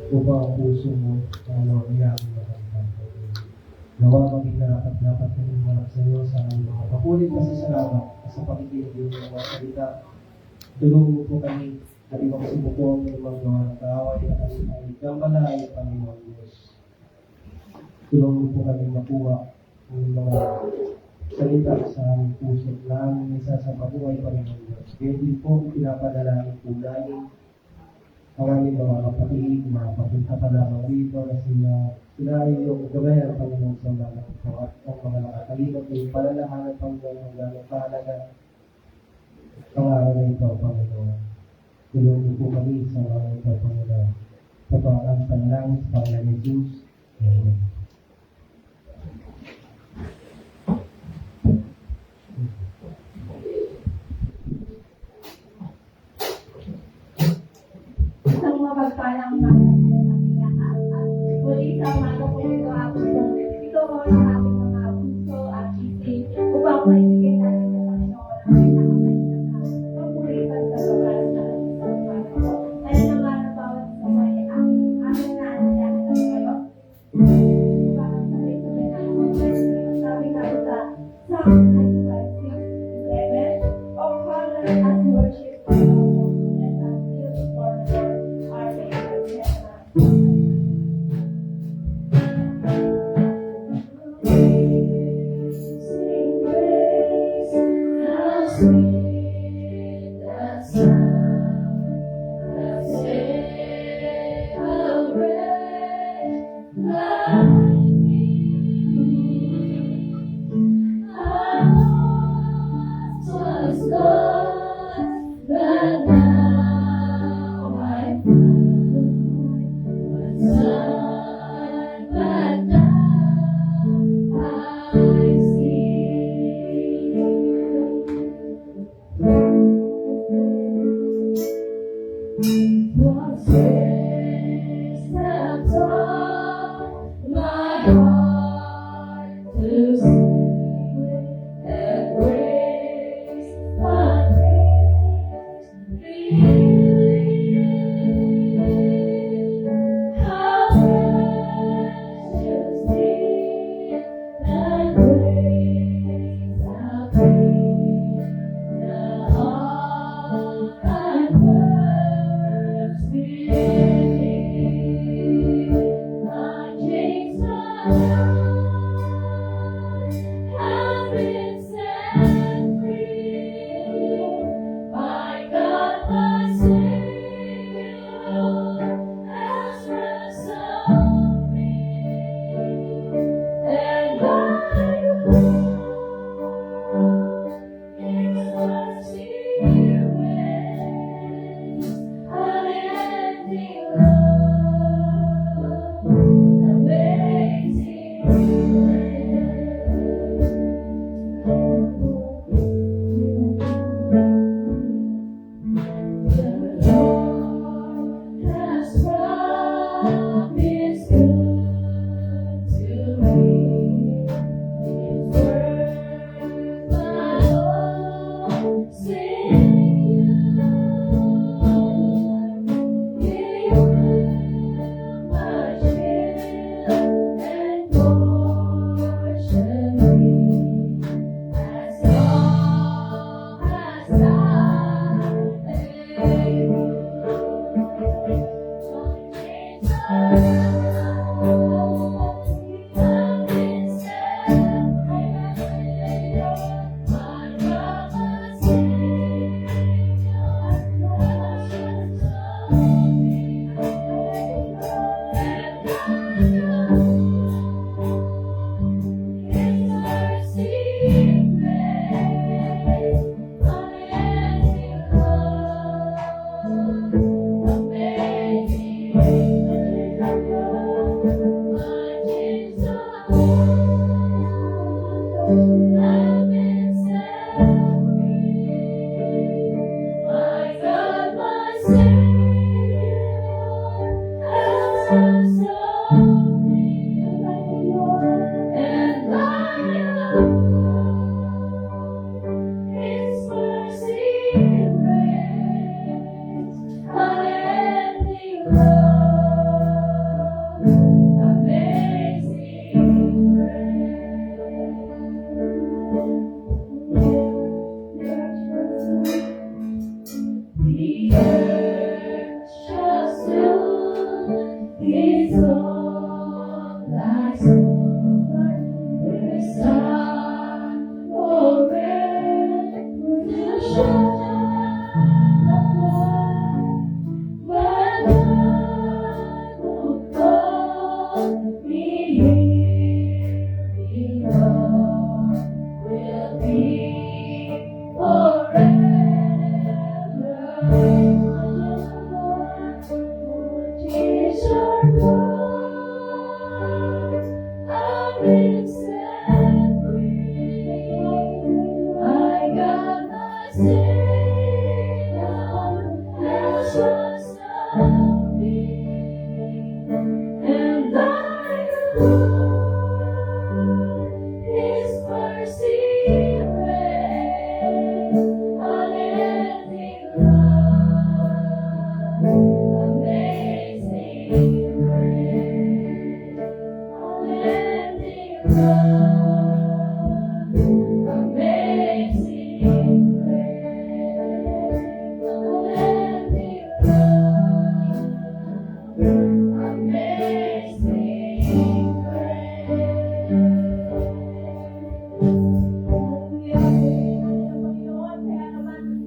upang ang puso mo iyaming magandang. Nawa maging dapat kaming malak sa iyo sa aming mga pakulit pasasalamat sa pakikinig ng mga salita. Tulungan mo po kami at ibang subukong ng mga gawa ng kaaway at ay gambalay ang Panginoon Diyos. Tulungan mo po kami makuha ng mga salita sa aming puso namin isa sa pabuhay Panginoon Diyos. Kaya din po pinapadalangin po namin ang aming mga kapatid, mga papunta pa lamang rito na sila ay yung gabayan ng Panginoon sa mga po at ang mga nakakalimot na yung palalahanan ng Panginoon ang gano'ng kahalaga ang araw na ito, Panginoon. Tulungan po kami sa araw na ito, Panginoon. Sa ang panalangin sa Panginoon ni Jesus. Amen. Isang mapagpalang umaga po sa ating lahat. At muli sa umaga po ito ako ito mo sa ating mga puso at isip upang maibigay natin sa Panginoon ang pinakamainam na pagpuritan sa lugar sa isang umaga po. Kaya naman ang bawat sabay amin na anayahan na kayo. Parang sabay-sabay na ako sabi nga sa Psalm 95:6-11 of Father and worship for our let us give for our faith.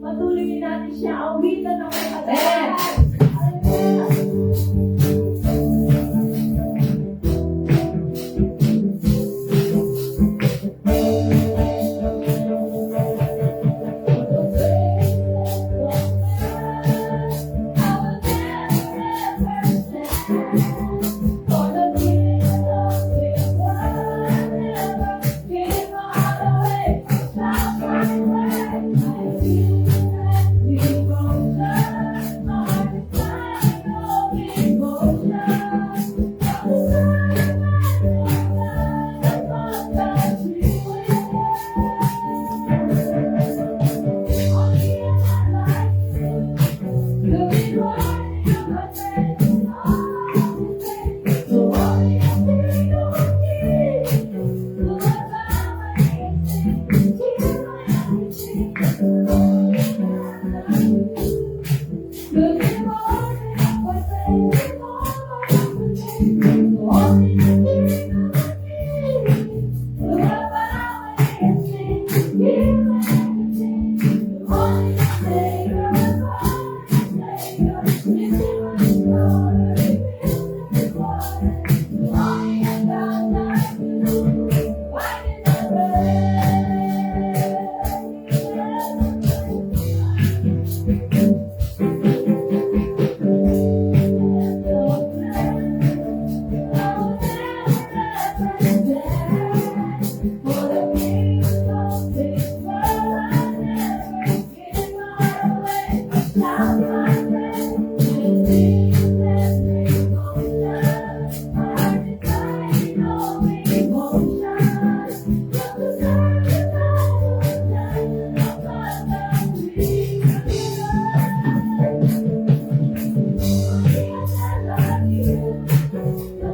Patuloy din natin siya awitan ng may katayan.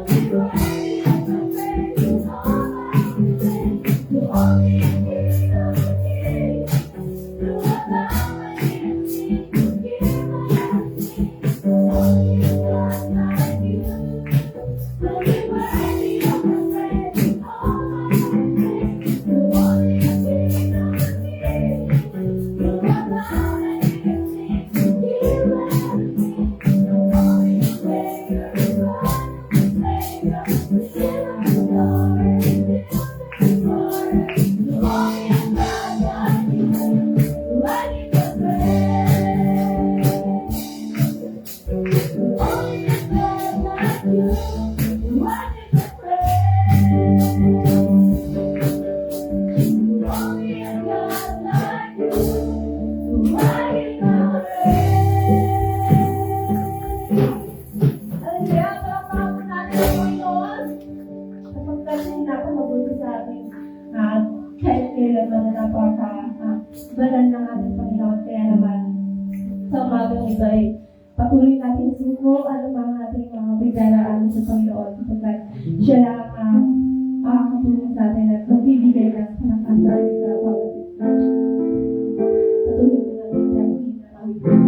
Hallelujah. Banal ng ating Panginoon, kaya naman sa umagang ito ay patuloy natin suko ano mga ating mga bigdaraan sa Panginoon sapagkat siya lang ang makakatulong sa atin at magbibigay ng panakasan sa bawat isa. Patuloy ko natin sa ating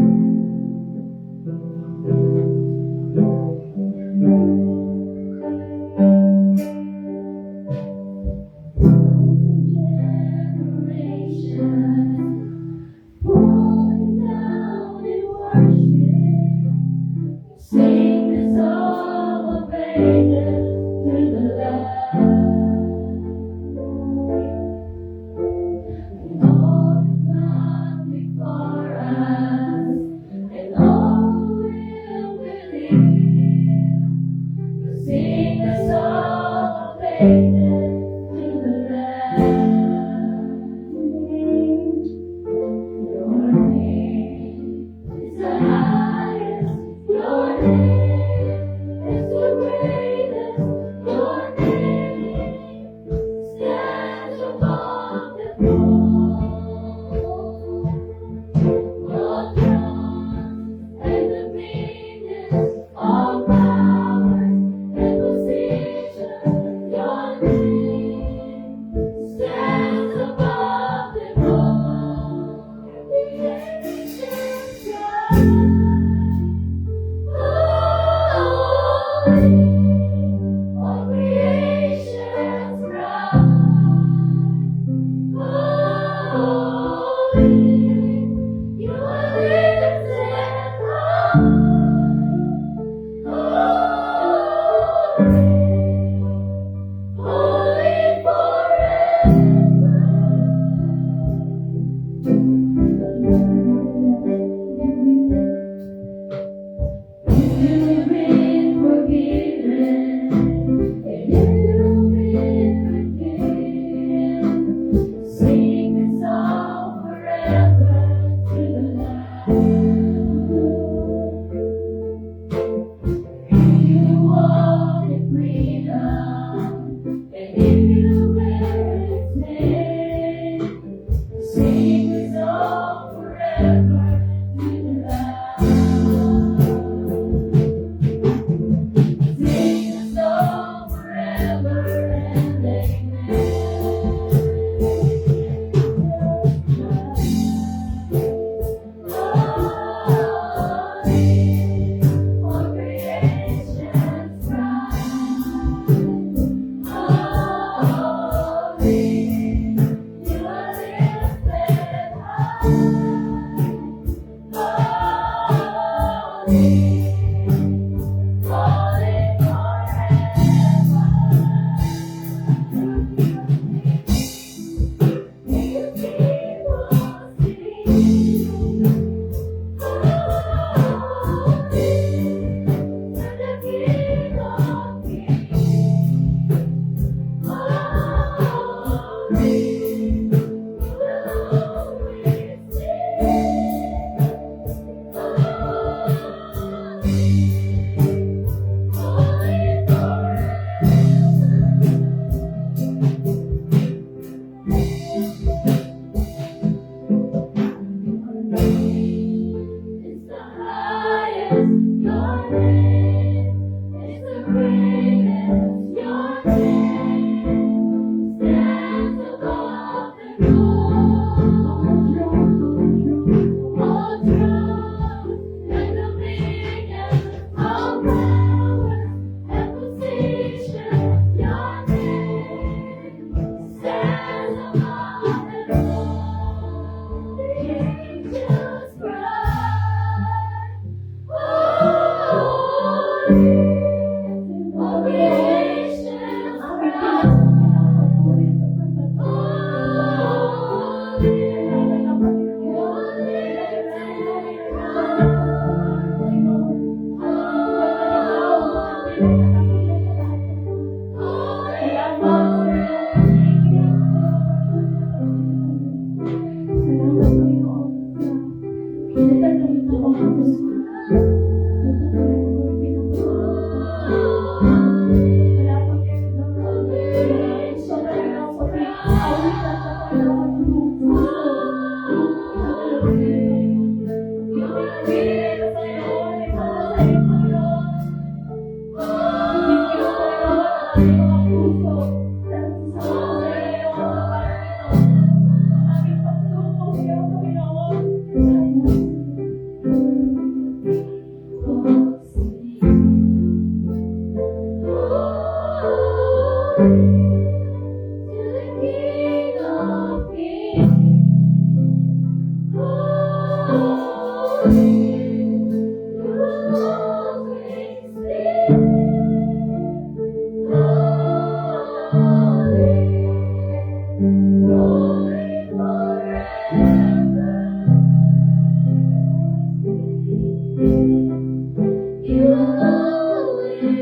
Thank you,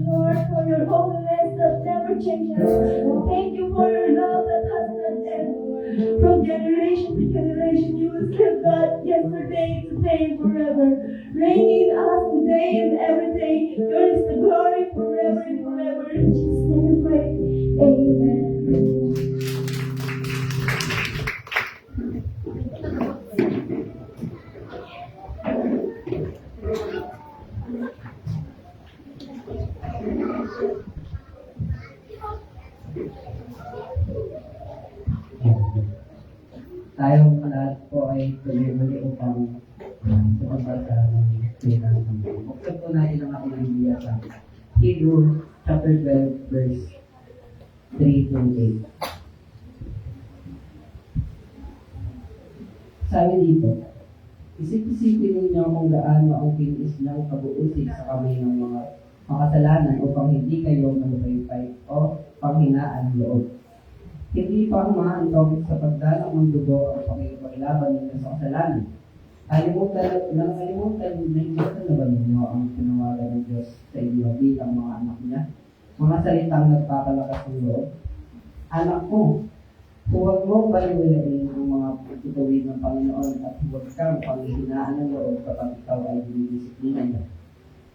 Lord, for your holiness that never changes. Thank you for your love that has not ended. From generation to generation, you are still God yesterday, today, and forever. Reigning in us today and every day. Yours is the glory forever and forever. In Jesus' name we pray. Amen. Tayong lahat po ay tuloy-tuloy upang sa pagbasa ng Pilihan ng Diyos. Buksan po natin ang ating Biblia sa Hebrew chapter 12 verse 3 to 8. Sabi dito, isip-isipin ninyo kung gaano ang tinis niyang kabuusig sa kamay ng mga makasalanan upang hindi kayo malupaypay o panghinaan ng loob. Hindi pa umaantong sa pagdalang ng dugo ang pakikipaglaban ninyo sa kasalanan. Nakalimutan na ba ninyo ang tinawagan ng Diyos sa inyo bilang mga anak niya? Mga salitang nagpapalakas ng loob. Anak ko, huwag mong baliwalain ang mga itawid ng Panginoon at huwag kang panghihinaan ng loob kapag ikaw ay dinidisiplina niya.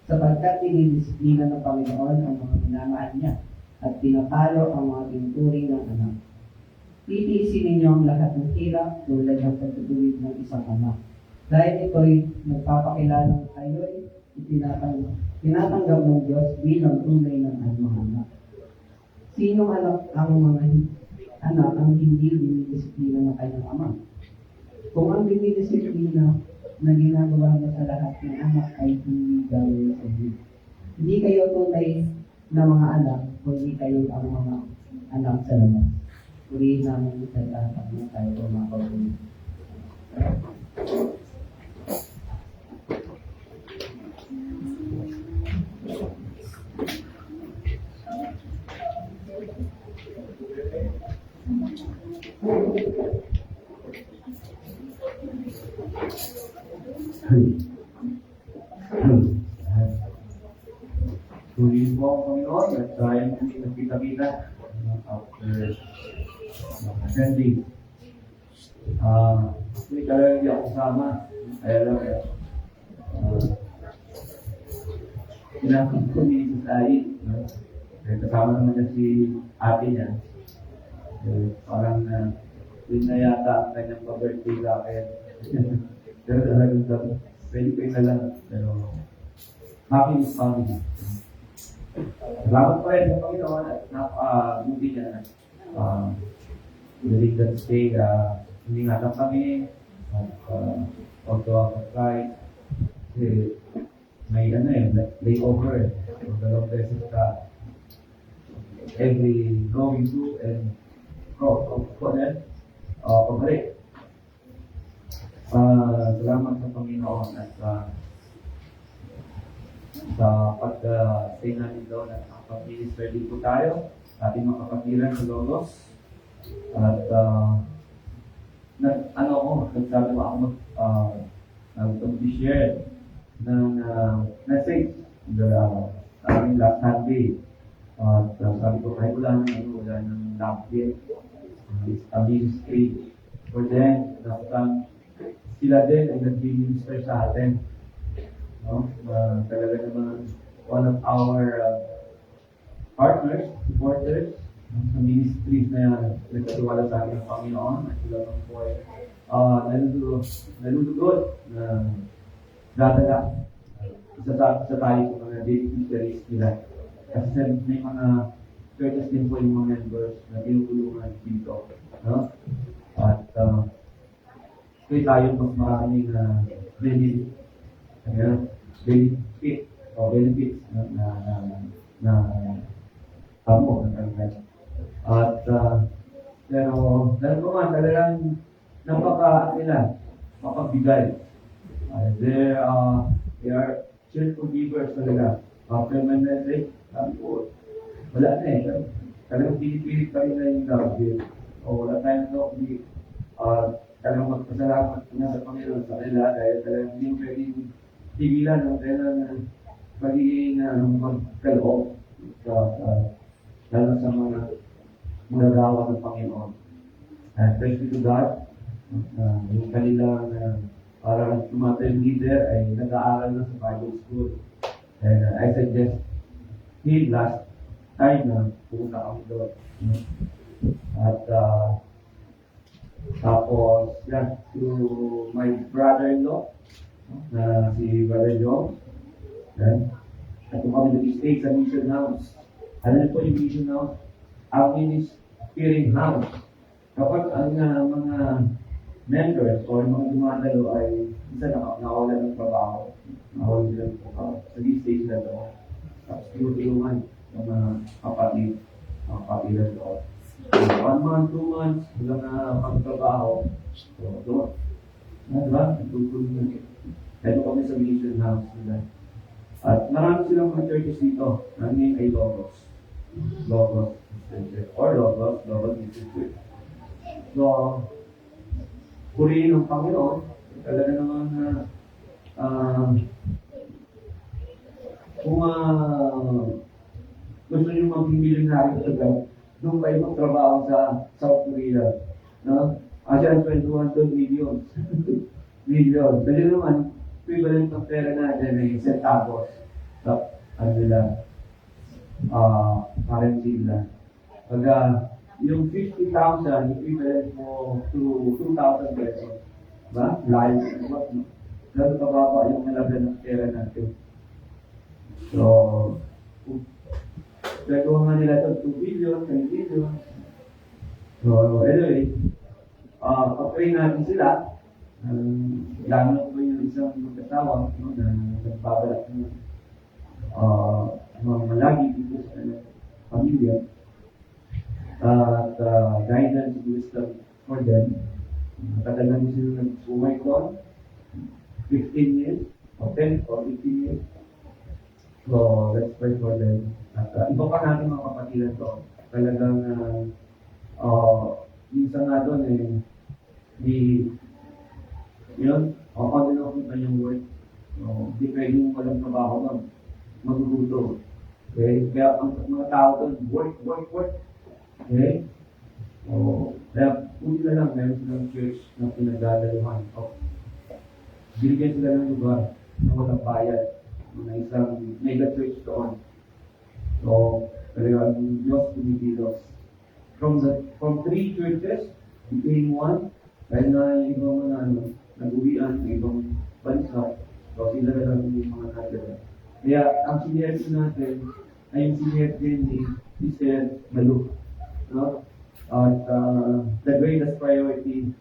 Sapagkat dinidisiplina ng Panginoon ang mga minamahal niya at pinapalo ang mga tinuturing ng anak. Titiisin ninyo ang lahat ng hirap tulad ng pagtutuwid ng isang anak. Dahil ito'y nagpapakilalang kayo'y tinatanggap ng Diyos bilang tunay ng mga anak. Sinong anak ang mga anak ang hindi dinidisiplina ng kanyang ama? Kung ang dinidisiplina na ginagawa niya sa lahat ng anak ay hindi gawin sa Diyos. Hindi kayo tunay na mga anak, kundi kayo ang mga anak sa labas. Urihin namin sa tatang na tayo mga kaulit. Tuloy po ang Panginoon at tayo nagkita-kita after attending. Hindi talaga hindi ako kasama. Kaya lang, kinakit ko ni Said. Kasama naman niya si ate niya. Parang yun na yata ang kanyang pa-birthday sa akin. Pero talagang sabi, pwede ko na lang. Pero happy with family. Salamat po rin sa Panginoon at napaka-buti niya. During that stay, hindi nga lang kami at also ako flight kasi may layover so dalawang beses ka every going to and pabalik. Salamat sa Panginoon at sa pag-stay natin doon at pag-minister din po tayo sa ating mga kapatiran sa Logos. At nagsabi mo ako mag-share ng message sa aming last Sunday. At sabi ko kahit wala ng love yet. It's a ministry for them. Sila din ay nag-minister sa atin. No? Talaga naman one of our partners, supporters sa ministries na nagkatiwala sa ating Panginoon at sila ng po ay nalulugod na dadala isa tayo sa mga beneficiaries nila. Kasi may mga churches din po yung mga members na tinutulungan dito. No? At kaya tayo mas maraming benefits na pamo ng kanila. At pero dahil ko man talagang napaka-makagbigay. They are cheerful givers talaga. After my message, sabi ko, wala na eh. Talagang pinipilit pa rin na yung love gift. O wala tayong no, hindi, talagang magpasalamat na sa Panginoon sa kanila dahil talagang hindi mo pwedeng tigilan ng kailan na pagiging magkaloob lalo sa mga magagawa ng Panginoon. And praise be to God, yung kanilang parang tumatay leader ay nag-aaral na sa Bible School. And I suggest him last time na pumunta kami doon. At tapos, yan, to my brother-in-law, na si Brother John. Yan. At kung kami nag-stay sa Mission House. Ano na po yung Mission House? Ang ministering house. Kapag ang mga members o mga dumadalo ay isa nakawalan ng trabaho, nakawalan sila ng trabaho. Sa stage na doon. Tapos tinutulungan ng mga kapatid, mga kapatid doon. 1 month, 2 months, wala na pagtrabaho. So, doon. Diba? Tutulungan. Kaya kami sa Mission House nila. At marami silang mga churches dito. Ang name ay Logos. Logos. Or Logos. Logos Institute. So, purihin ng Panginoon. Talaga naman kung gusto nyo maging milyonaryo talaga, doon kayo magtrabaho sa South Korea. No? Asian 21 million. Million. Dali naman, equivalent ng pera natin ay centavos. So, ano nila, currency nila. Pag yung 50,000, equivalent mo to 2,000 pesos. Diba? Live. Gano'n kababa yung nalaga ng pera natin. So, gagawa nga nila ito 2 billion, 10 billion. So, anyway, pag-pray natin sila, lalo po yung isang magkasawa no, na nagbabalak ng mga malagi dito sa pamilya at guidance and wisdom for them. Matagal na sila nag-sumay doon, 15 years, or 10 or 15 years. So, let's pray for them. At iba pa natin mga kapatilan doon. Talagang minsan nga doon yun, on and off pa yung work. So, hindi pwedeng walang trabaho doon. Maguguto. Okay? Kaya ang mga tao doon, work. Okay? So, kaya kung na lang, meron silang church na pinagdadaluhan. So, binigyan sila ng lugar na walang bayad. Na isang mega church doon. So, talagang Diyos kumikilos. From 3 churches, became 1, dahil na yung ibang mga nag-uwian ng ibang bansa. So, sila lang yung mga natira. Kaya, ang sinerge natin ay yung sinerge ni Sister Malu. No? At the greatest priority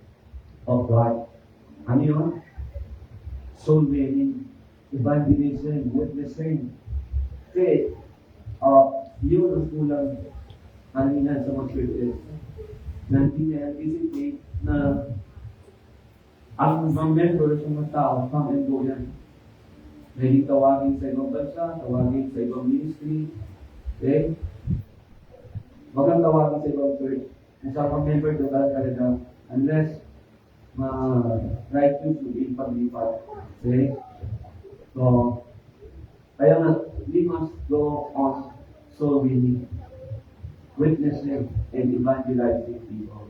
of God. Ano yun? Soul winning, evangelism, witnessing. Kasi, yun ang kulang kanina sa mga churches. Na hindi na-anticipate na ang mga members ng mga tao, come and go yan. Pwede tawagin sa ibang bansa, tawagin sa ibang ministry. Okay? Wag ang tawagin sa ibang church. Kung sa mga member doon talaga, unless righteous will be paglipat. Okay? So, kaya nga, we must go on soul winning, witnessing, and evangelizing people.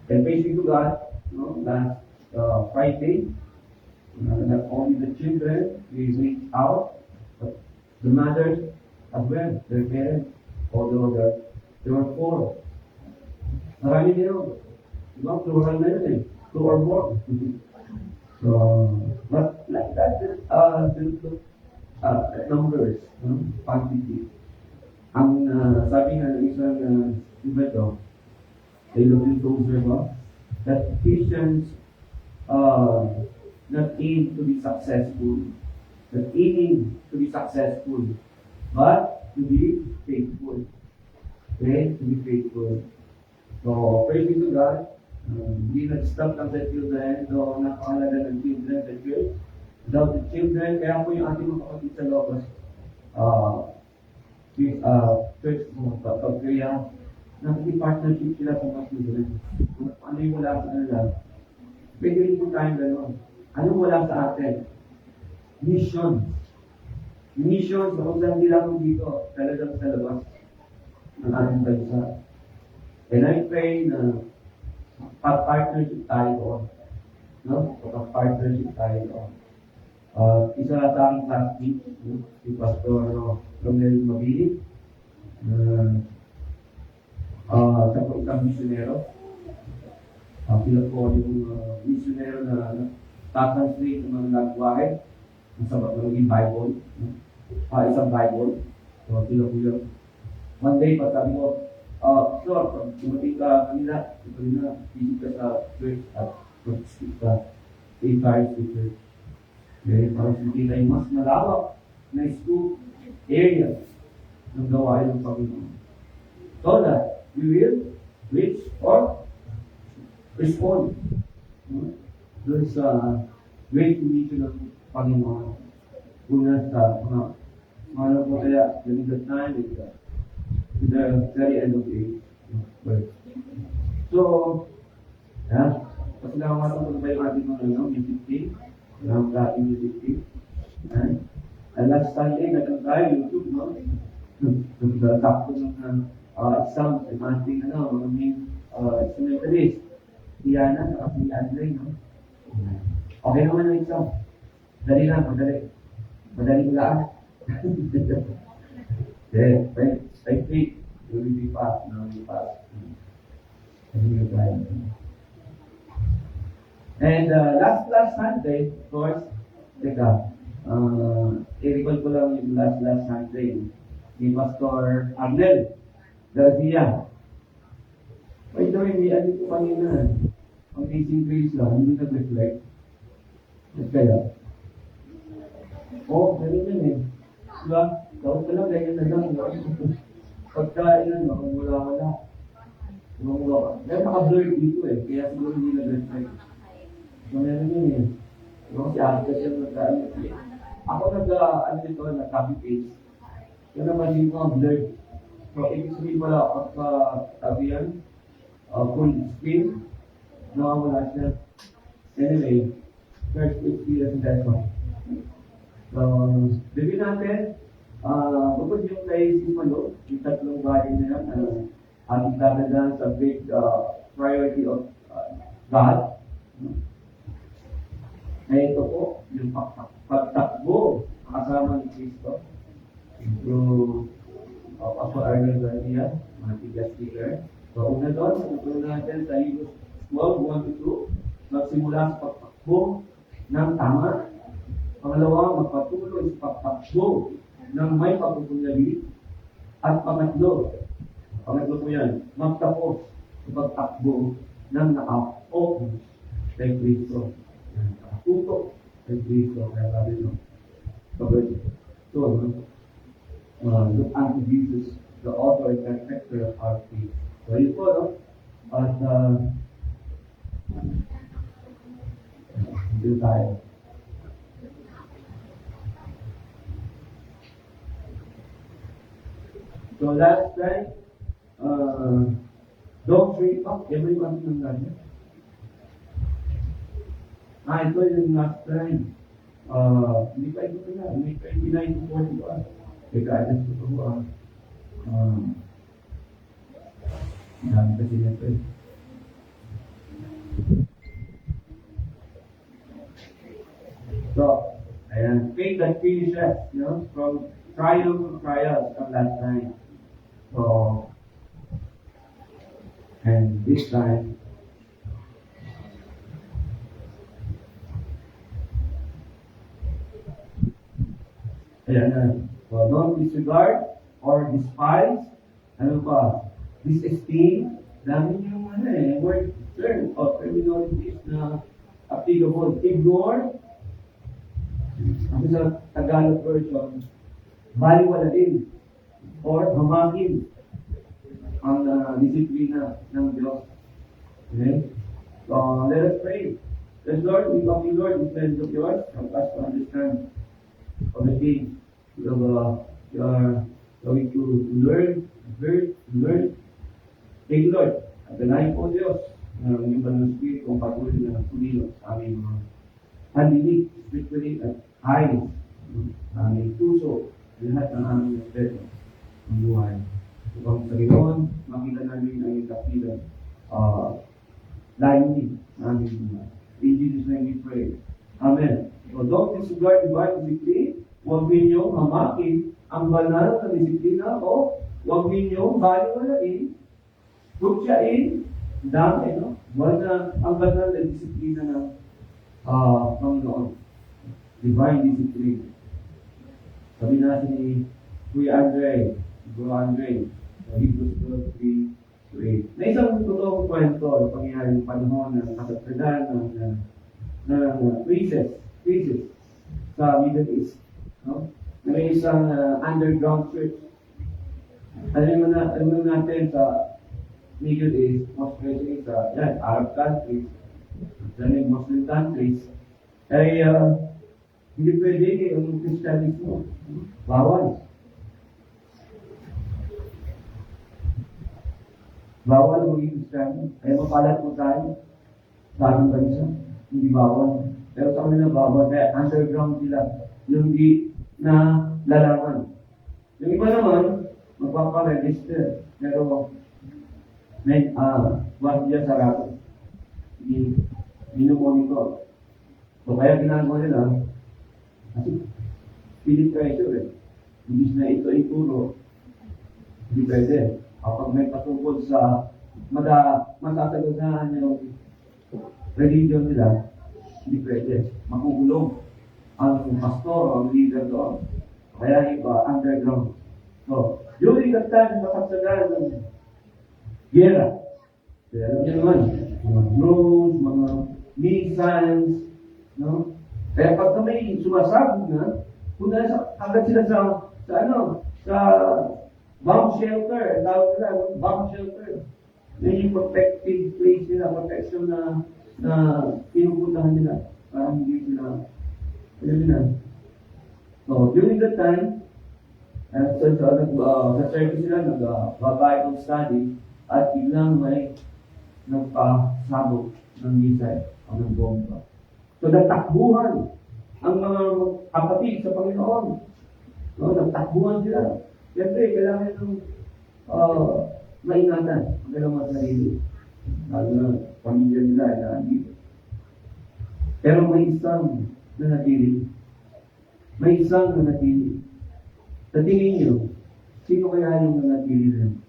And praising to God, last Friday, not only the children we reach out, but the mothers as well, their parents, although there were 4. Marami din ako. Diba? Plural na yun eh. 2 or more. So, but like that, numbers, quantity. Ang sabi nga ng isang iba to, they looking to observe that Christians not aim to be successful, not aiming to be successful, but to be faithful. Okay? To be faithful. So, praising to God, hindi nag-stop lang sa children, so napakalaga ng children sa church. without the children. Kaya po yung ating mga kapatid sa Logos, church mo, kaya nakiki-partnership sila sa mga children. Kung ano yung wala sa kanila, pwede rin po tayong gano'n. Anong wala sa atin? Mission. Mission sa kung saan hindi lang dito, talagang sa labas ng ating bansa. And I pray na partnership tayo doon. No? Partnership tayo doon. Isa sa aking classmate, si Pastor Romel Mabilis, siya po isang missionero. Sila po yung missionero na tatranslate ng mga nagwahe sa magiging Bible. Isang Bible. So, sila po yun. One day, pagsabi ko, sure, pag tumating ka kanila, ito rin na, visit ka sa church at mag-speak ka sa entire church. Okay, para makita yung mas malawak na school area ng gawain ng Panginoon. So that we will reach or respond doon sa great commission ng Panginoon. Una sa mga po kaya, during that time, to the very end of the age. So, kasi nakakataon ba yung ating mga music team? Yung ating music team. And last Sunday, nagkakaya YouTube, no? Nagkakapto ng sound, yung ating, mga main instrumentalist. Si Yana, saka si Andre, no? Okay naman ang isang. Madali lang, madali. Madali lang. Yeah, by faith, you will be fast, no? Be fast. And last Sunday, of course, i-recall ko lang yung last Sunday ni Pastor Arnel Garcia. By the way, ano ko kanina, Amazing Grace lang, hindi nag-reflect. Kaya, ganun yun eh. Diba? Dapat lang, ganyan na lang. Pagka, wala. Meron naka-blur dito eh, kaya siguro hindi nag-reflect. So, meron yun eh. Si Arthur siya nag-ano eh. Ako nag-copy paste. Yun naman yung mga blur. So, ibig sabihin pala, pagka-tabi yan, full screen, nakawala siya. Anyway, first experience that one. So, bigyan natin, bukod yung kay Simalo, yung tatlong bagay na yan, ating tatandaan sa big priority of God. Ito po, yung pagtakbo kasama ni Kristo. Through Pastor Arnel Garcia, mga tigas speaker. So, una doon, natutunan natin sa Hebrews 12:1-2, magsimula sa pagtakbo ng tama. Pangalawa, magpatuloy sa pagtakbo ng may pagpupunyali. At pangatlo po yan, magtapos sa pagtakbo ng naka-focus kay Kristo. Nakatutok kay Kristo. Kaya sabi nyo, look unto Jesus, the author and perfecter of our faith. So yun po, no? At dito tayo. So last time, don't trip up everyone ng ganyan. Ito yung last time. Hindi pa ito na. May 29 to 41. Guidance ko ito. Dami kasi nito eh. So, ayan. Faith that finishes, from trial to trial from last time. So, and this time, ayan na. So, don't disregard or despise, disesteem, dami yung word term or terminologies na applicable. Ignore, kasi sa Tagalog version, baliwalain or hamakin ang disiplina ng Diyos. Okay? So, let us pray. Yes, Lord, we love you, Lord, in friends of yours. Help us to understand all the things you are going to learn. Thank you, Lord. At the night po, Diyos, ng inyong banal na Spirit, kung patuloy na tumilo sa aming mga pandinig, spiritually at eyes, sa aming puso, lahat ng aming respeto ng buhay. Upang sa Panginoon, makita namin ang iyong kapilan, layunin ng aming buhay. In Jesus' name we pray. Amen. So don't disregard divine discipline. Huwag ninyong hamakin ang banal na disiplina o huwag ninyong baliwalain, putyain, dami, no? Huwag na ang banal na disiplina ng Panginoon. Divine discipline. Sabi natin ni Kuya Andre, Bro Andre, sa Hebrews 12:3-8. Na isang totoong kwento ang pangyayari ng panahon ng kasagsagan ng crisis sa Middle East. No? Na may isang underground church. Alam mo natin sa Middle East, most especially sa Arab countries, sa Muslim countries, ay hindi pwede ang Christianismo. Bawal. Bawal maging Kristiyano. Kaya mapalat po tayo sa ating bansa. Hindi bawal. Pero sa kanila bawal. Kaya underground sila. Yung di na lalaman. Yung iba naman, magpaparegister. Pero may guardia sarado. Hindi minumonitor. So kaya ginagawa nila, kasi pilit pressure eh. Imbis na ito ay puro, hindi pwede. Kapag may patungkol sa masasalusahan yung religion nila, hindi pwede. Makukulong ang pastor o ang leader doon. Kaya iba, underground. So, during that time, makapsagaan ng gera. Kaya alam niyo naman, mga drones, mga missiles, no? Kaya pagka may sumasabog na, punta na agad sila sa bomb shelter, tawag nila, bomb shelter. Yan yung protected place nila, protection na pinupuntahan nila para hindi sila, alam nila. So, during that time, sa service sila, nag-Bible study, at biglang may nagpasabog ng missile o ng bomba. So, nagtakbuhan ang mga kapatid sa Panginoon. No, nagtakbuhan sila. Siyempre, kailangan ng maingatan ang kailangan sarili. Lalo na pamilya nila ay nandito. Pero may isang nanatili. May isang nanatili. Sa tingin nyo, sino kaya yung nanatili rin?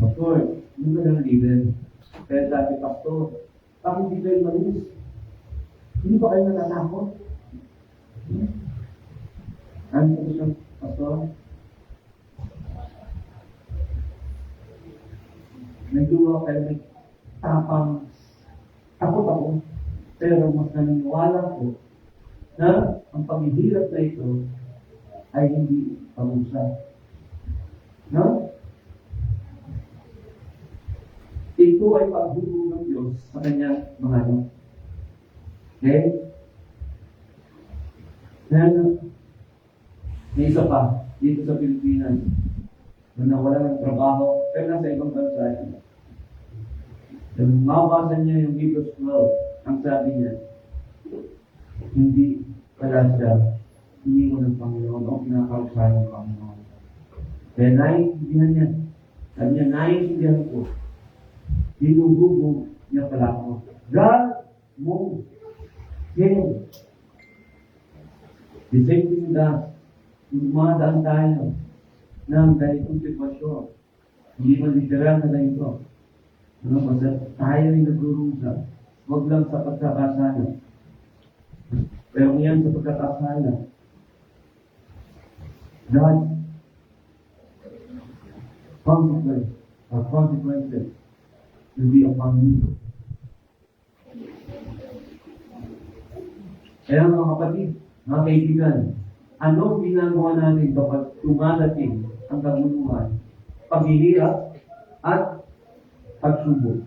Of course, yung kanyang leader. Kaya dati pastor, bakit hindi kayo manis? Hindi ba kayo natatakot? Ano po siyang pastor? Nagduwa kayo may tapang takot ako. Pero mas naniniwala ko na ang paghihirap na ito ay hindi pamusa. No? Ito ay paghubo ng Diyos sa kanyang mga ano. Okay? Kaya may isa pa, dito sa Pilipinas, na nawala ng trabaho, pero nasa ibang bansa. Nung mabasa niya yung Hebrews 12, ang sabi niya, hindi pala siya iniwan ng Panginoon o pinakarusahan ng Panginoon. Kaya naiintindihan niya. Sabi niya, naiintindihan ko. Hinugubog niya pala ako. God mo. Him. The same thing that dumadaan tayo ng ganitong sitwasyon. Hindi man literal na ganito. Ano, basta tayo ay nagdurusa. Huwag lang sa pagkakasala. Pero ngayon sa pagkakasala, God consequences will be upon you. Kaya mga kapatid, mga kaibigan, anong ginagawa natin kapag tumadating ang kaguluhan, paghihirap, at pagsubok?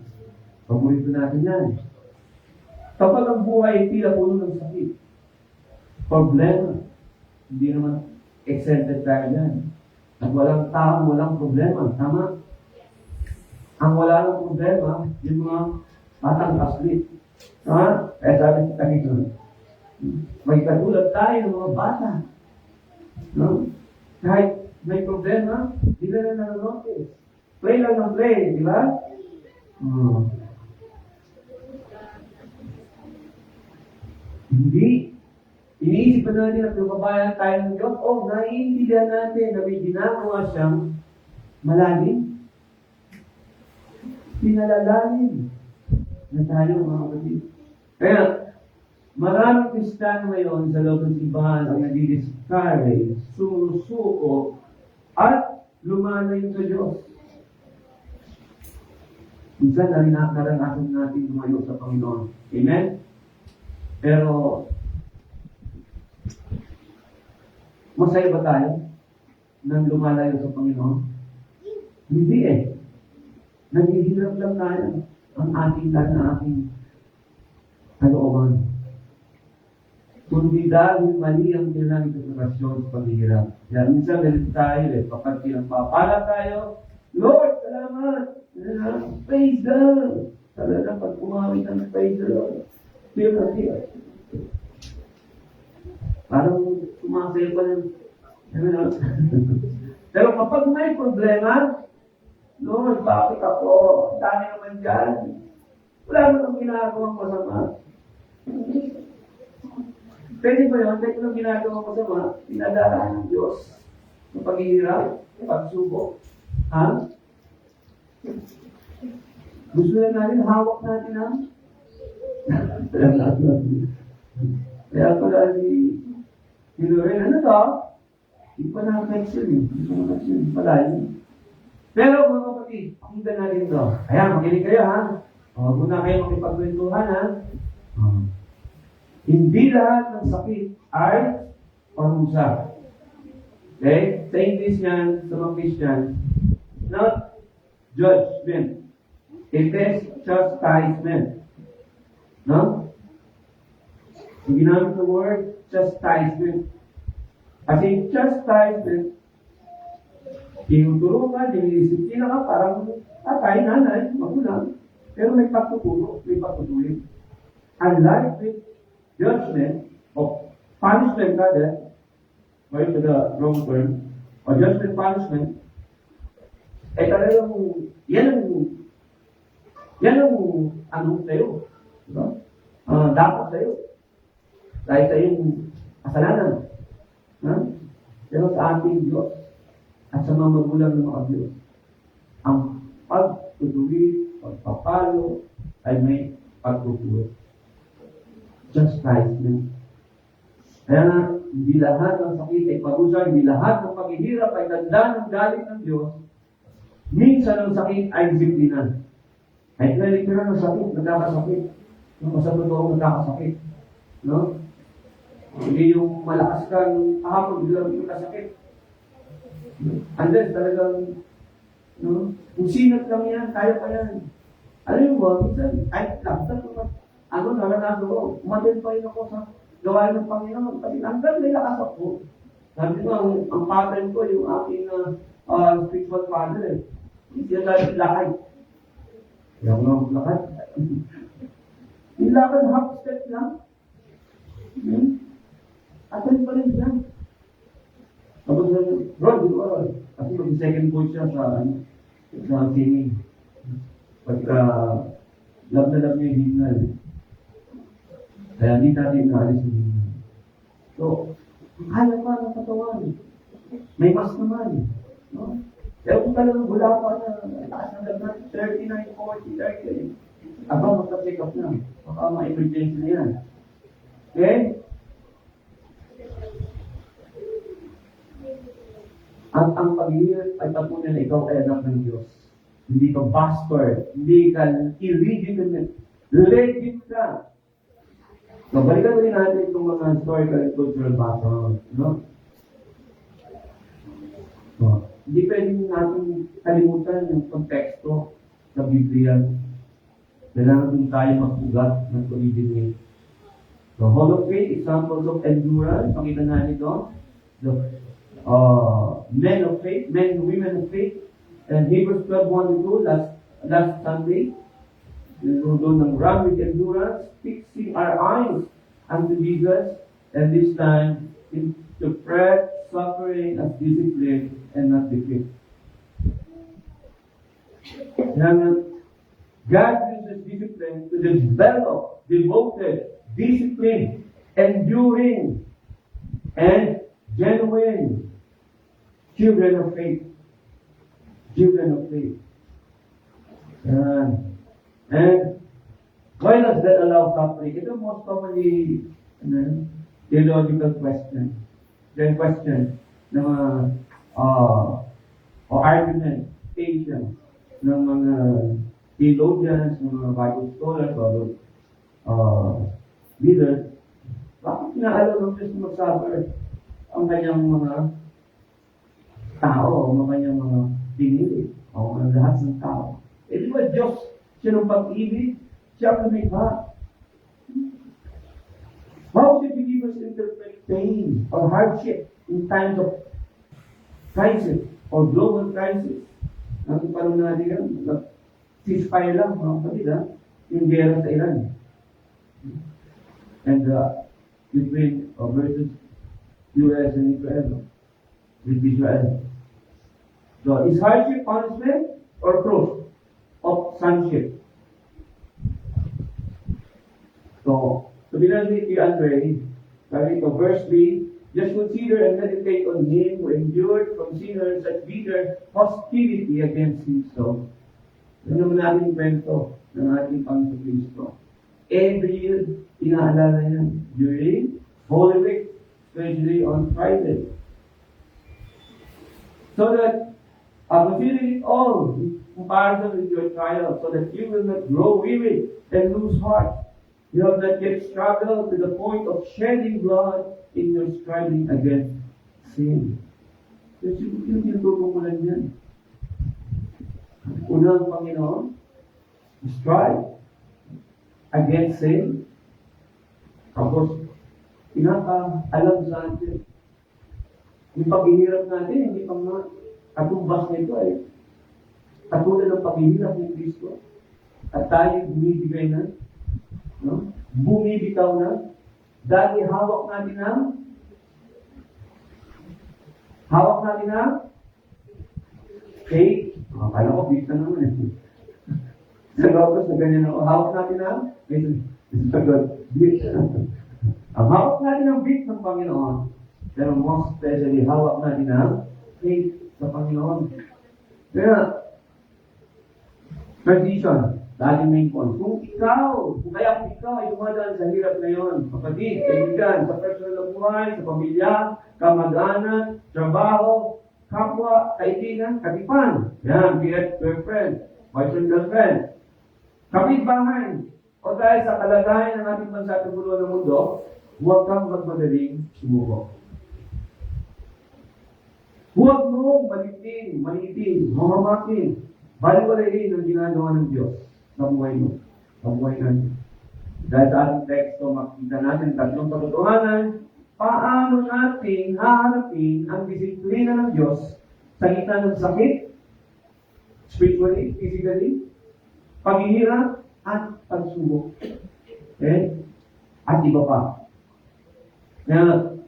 Paborito natin yan. Kapag ang buhay ay tila puno ng sakit, problema, hindi naman exempted tayo yan. At walang tao, walang problema. Tama? Ang wala ng problema, yung mga batang aslit. Tama? Kaya sabi kita dito, may katulad tayo ng mga bata. No? Kahit may problema, hindi na nanonotice. Play lang ng play, di ba? Hindi. Iniisip pa natin at lumabayan tayo ng Diyos. Naiintindihan natin na may ginagawa siyang malalim. Pinalalalim na tayo, mga kapatid. Kaya, maraming Kristiyano ngayon sa loob ng simbahan ang nadi-discourage, sumusuko, at lumalayo sa Diyos. Minsan, naranasan natin lumayo sa Panginoon. Amen? Pero, masaya ba tayo nang lumalayo sa Panginoon? Hindi eh. Naghihirap lang tayo ang ating lahat na ating kalooban. Kundi dahil mali ang kailangang interpretasyon sa paghihirap. Kaya minsan galit tayo eh. Kapag pinagpapala tayo, Lord, salamat! Praise God! Talaga pag umawit ng praise the Lord. Feel na feel. Parang sumasayo pa ng pero kapag may problema, Lord, bakit ako? Dami naman dyan. Wala naman ginagawang masama. Pwede ba yun? Pwede naman ginagawang masama. Pinadaan ng Diyos sa paghihirap, pagsubok. Ha? Gusto na natin, hawak natin ha? Kaya pala si Lorraine, ano to? Hindi pa na-affection eh. Hindi pa na-affection. Pala yun. Pero mga kapatid, pakinggan natin ito. Kaya makinig kayo ha. Huwag na kayo makipagkwentuhan ha. Hindi lahat ng sakit ay parusa. Okay? Sa English yan, sa mga Christian, not judgment. It is chastisement. No? Yung ginamit ng word, chastisement. Kasi chastisement, tinuturo ka, dinidisiplina ka, parang tatay, nanay, magulang. Pero may pagtuturo, may pagtutuloy. Unlike with judgment, o punishment rather, going to the wrong term, or judgment punishment, talagang, yan ang ano sa'yo. Diba? Dapat sa'yo. Dahil sa iyong kasalanan. Pero sa ating Diyos, at sa mga magulang ng mga Diyos, ang pagtutuwi, pagpapalo, ay may pagtutuwi. Chastisement. Kaya nga, hindi lahat ng sakit ay parusa, hindi lahat ng paghihirap ay tanda ng galit ng Diyos. Minsan ang sakit ay disiplina. Ay nalitiran ng sakit, nagkakasakit. Sa totoo, nagkakasakit. No? Hindi yung malakas kang kahapon, biglang yung kasakit. Unless talagang, no? Kung sinat lang yan, kaya pa yan. Alam mo ba, minsan, ay, laksan ko naranasan ko, umatin pa rin ako sa gawain ng Panginoon. Kasi hanggang may lakas ako. Sabi ko, ang pattern ko, yung aking spiritual father eh. Hindi yan dahil lakay. Kaya ako lang lakad. Yung lakad, half step lang. Atin pa rin siya. Tapos Ron, di ba? Kasi mag-second voice siya sa singing. Pagka love na love niya yung hingal. Kaya hindi natin naalis yung hingal. So, kaya pa ng katawan. May mas naman. No? Pero kung talagang wala pa na taas na lagnat, 39, 40, 30. Aba, magka-check up na. Baka ma-emergency na yan. Okay? At ang paghihirap ay tapunan na ikaw ay anak ng Diyos. Hindi ka pastor, hindi ka illegitimate. Legit ka. So, balikan rin natin itong mga historical and cultural background. No? So, hindi pwedeng natin kalimutan yung konteksto sa Biblia. Kailangan din tayo magpugat ng coordinate. The Hall of Faith, examples of endurance, pakita natin ito. The men of faith, men and women of faith, and Hebrews 12:1-2, last Sunday. Doon ng run with endurance, fixing our eyes unto Jesus, and this time, into prayer, suffering as discipline, and not defeat. God uses discipline to develop devoted, disciplined, enduring, and genuine children of faith. Children of faith. And why does that allow suffering? Ito most commonly theological question. Then question ng mga o argumentation ng mga theologians, ng mga Bible scholars, leaders. Bakit pinaalaw ng Diyos na mag-suffer ang kanyang mga tao, ang kanyang mga pinili, o ang lahat ng tao? Eh, di ba Diyos, siya ng pag-ibig, siya ang lumikha. How should believers interpret pain or hardship in times of crisis or global crisis? Ang parang natin yan, ceasefire lang, mga kapatid, yung gera sa Iran. And Ukraine versus US and Israel. With Israel. So, is hardship punishment or proof of sonship? So, to be honest with you, Andre, sabi ko, verse 3, just consider and meditate on him who endured from sinners such bitter hostility against himself. Ano naman natin yung kwento ng ating Panginoon Kristo? Every year, inaalala yan during Holy Week, especially on Friday. So that, consider it all in comparison with your trial, so that you will not grow weary and lose heart. You have not yet struggled to the point of shedding blood in your striving against sin. Kasi yung tinutungkulan yan. Unang Panginoon, strive against sin. Tapos, pinapaalam sa atin. Yung paghihirap natin, hindi pa nga katumbas nito ay katulad ng paghihirap ni Kristo. At tayo bumibigay na, no? Bumibitaw na. Dahil hawak natin na faith. Akala ko, bita naman eh. Sa Logos na ganyan ako. Hawak natin na ang hawak natin ang faith ng Panginoon. Pero most especially, hawak natin ang faith sa Panginoon. Kaya, transition. Lagi main point. Kung ikaw ay dumadaan sa hirap na yun, kapatid, kaibigan, sa personal na buhay, sa pamilya, kamag-anak, trabaho, kapwa, kaibigan, katipan. Yan, girlfriend, boyfriend, girlfriend. Kapitbahay. O dahil sa kalagayan ng ating bansa at bulo ng mundo, huwag kang magmadaling sumuko. Huwag mong malitin, mamamakin, baliwalayin ang ginagawa ng Diyos sa buhay mo, sa buhay natin. Dahil sa ating teksto, makikita natin tatlong katotohanan, paano natin haharapin ang disiplina ng Diyos sa gitna ng sakit, spiritually, physically, paghihirap, at pagsubok. Okay? At iba pa. Now,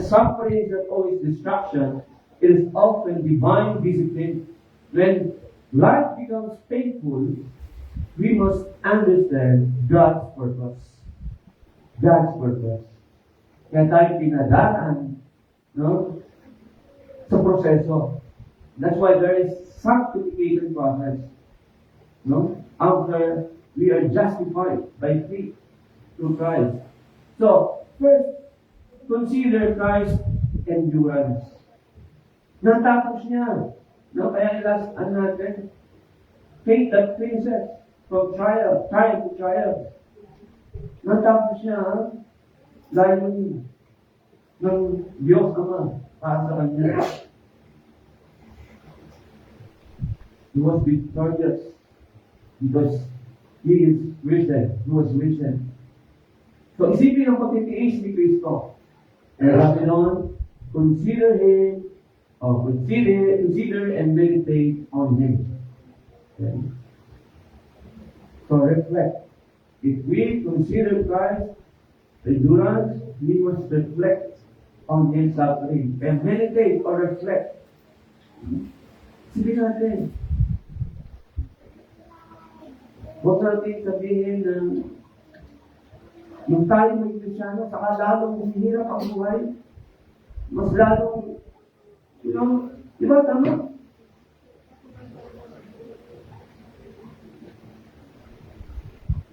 suffering is not always destruction. It is often divine discipline. When life becomes painful, we must understand God's purpose. God's purpose. Kaya tayo pinadaan, no? Sa proseso. That's why there is sanctification process. No? After we are justified by faith through Christ. So, first, consider Christ's endurance. Natapos niya. No, kaya last natin, faith that brings us from trial to trial. Natapos niya, layunin ng Diyos Ama para sa kanya. He was victorious because He is risen. He was risen. So isipin ang pagtitiis ni Kristo. And sabi noon, consider and meditate on Him. Okay? So reflect. If we consider Christ's endurance, we must reflect on His suffering. And meditate or reflect. Sabihin natin, huwag natin sabihin na yung tayo may Kristyano, saka lalong hirap ang buhay. Mas lalong, di ba tama?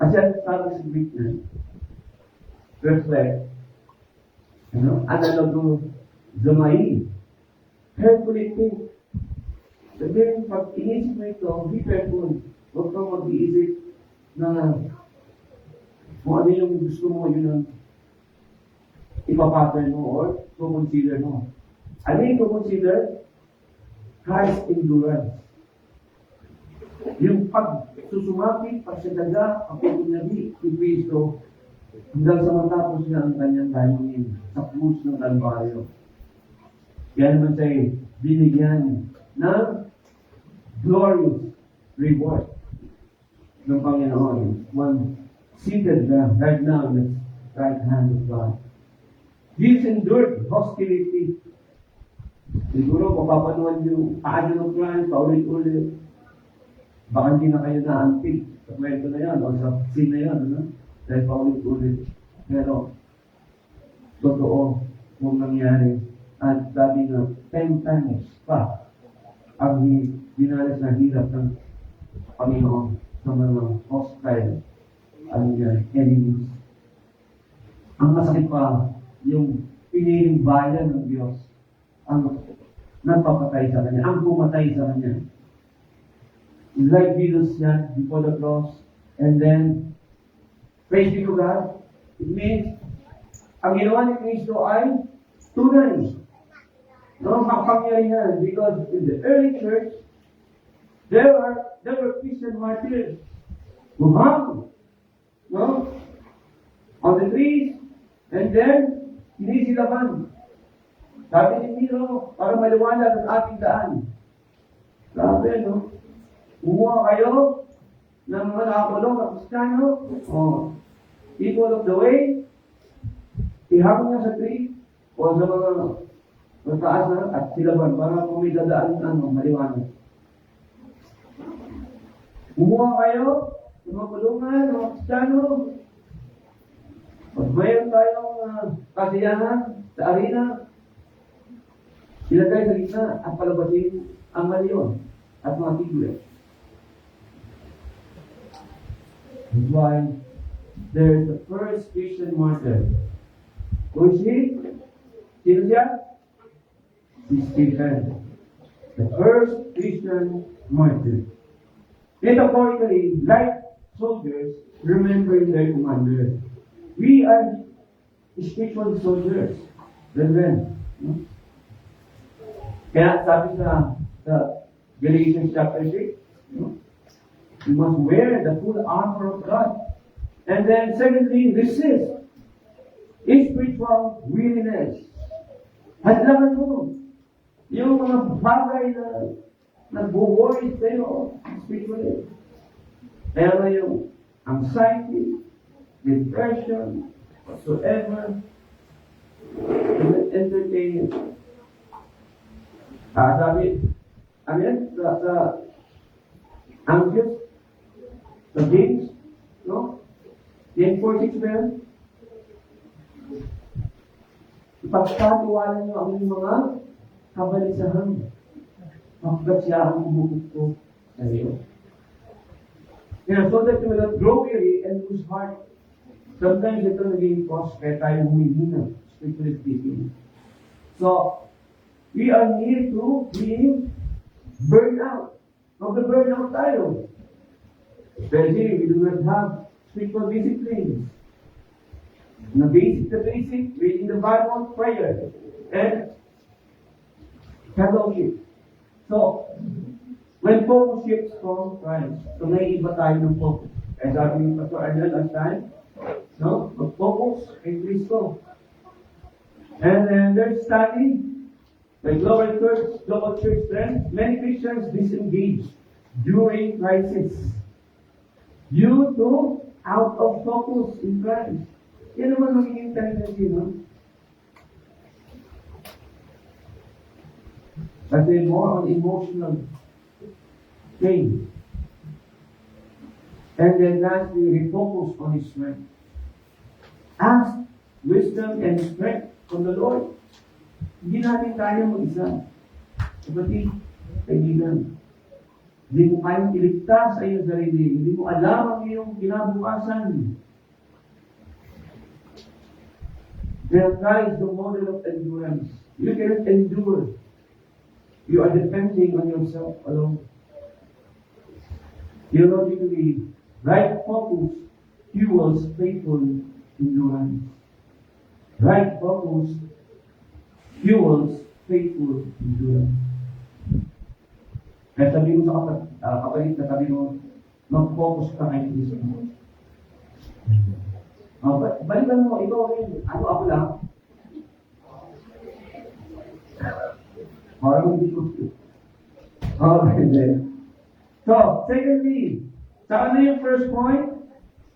Kasi ang sabi sa Greek na, reflect, analogo, zamay, carefully think. Sabihin, pag inisip mo ito, be careful. Huwag kang mag-iisip na kung ano yung gusto mo, yun ang ipapattern mo or to-consider mo. Ano yung to-consider? Christ's endurance. Yung pagsusumapit, pagsadaga, ang pagkunabi ni Kristo hanggang sa matapos niya ang kanyang dahimin sa krus ng Kalbaryo. Kaya naman tayo binigyan ng glorious reward ng Panginoon. One seated there right now in the right hand of God. He's endured hostility. Siguro, papapanood yung paano ng Christ, paulit-ulit. Baka hindi na kayo naantig sa kwento na yan o sa scene na yan, dahil paulit-ulit. Pero, totoo kung nangyari. At sabi nga, 10 times pa ang dinalas na hirap ng Panginoon sa mga hostile enemies. Ang masakit pa, yung piniling bayan ng Diyos ang nagpapatay sa Kanya, ang pumatay sa Kanya. Like Jesus yan before the cross, and then, praise be to God, it means, ang ginawa ni Kristo ay tunay. No, makapangyarihan, because in the early church, there were Christian martyrs who hung, on the trees, and then, sinisilaban. Sabi ni Nero, para maliwanag ang ating daan. Sabi, Kumuha kayo ng mga nakakulong na Kristiyano, people of the way, ihang niya sa tree, o sa mga mataas na, at silaban, para kung may dadaan maliwanag. Kumuha kayo ng mga kulungan, ng mga Kristiyano, pag mayroon tayong kasiyahan sa arena, ilagay sa gitna at palabasin ang maliyon at mga tigre. That's why there's the first Christian martyr. Who is he? Sino siya? Si Stephen. The first Christian martyr. Metaphorically, like soldiers, remembering their commander. We are spiritual soldiers. Brethren. Kaya sabi sa Galatians chapter 6, you must wear the full armor of God. And then secondly, resist spiritual weariness. Hadlangan mo yung mga bagay na nagbo-worry sa'yo spiritually. Kaya na yung anxiety, depression, whatsoever, entertain it. Sabi, sa anxious, sa James, James 4:6 ba yan? Ipagkatiwala niyo ang inyong mga kabalisahan. Hanggat siya ang bumukod ko sa iyo. So that you will not grow weary and lose heart. Sometimes ito naging cause kaya tayo humihina, spiritually speaking. So, we are near to being burned out. Mag-burn out tayo. Especially, we do not have spiritual disciplines. The basic, reading the Bible, prayer, and fellowship. So, when focus shifts from Christ, so naiiba tayo ng focus. Kaya sabi ni Pastor Arnel last time, no? Mag-focus kay Kristo. And then there's study by Global Church Trend. Many Christians disengage during crisis due to out of focus in Christ. Yan naman magiging tendency, no? Kasi more on emotional thing. And then lastly, refocus on His strength. Ask wisdom and strength from the Lord. Hindi natin kaya mag-isa. Kapatid, kaibigan, hindi mo kayang iligtas sa iyong sarili. Hindi mo alam ang iyong kinabukasan. Then Christ, the model of endurance. You cannot endure. You are depending on yourself alone. Theologically, right focus fuels faithful endurance. Right focus fuels faithful endurance. Kaya sabi mo sa kapatid na sabi mo, mag-focus ka kay Kristo. Balikan mo, ikaw rin. Ano ako lang? Parang hindi ko. Okay, then. So, secondly, sa ano yung first point?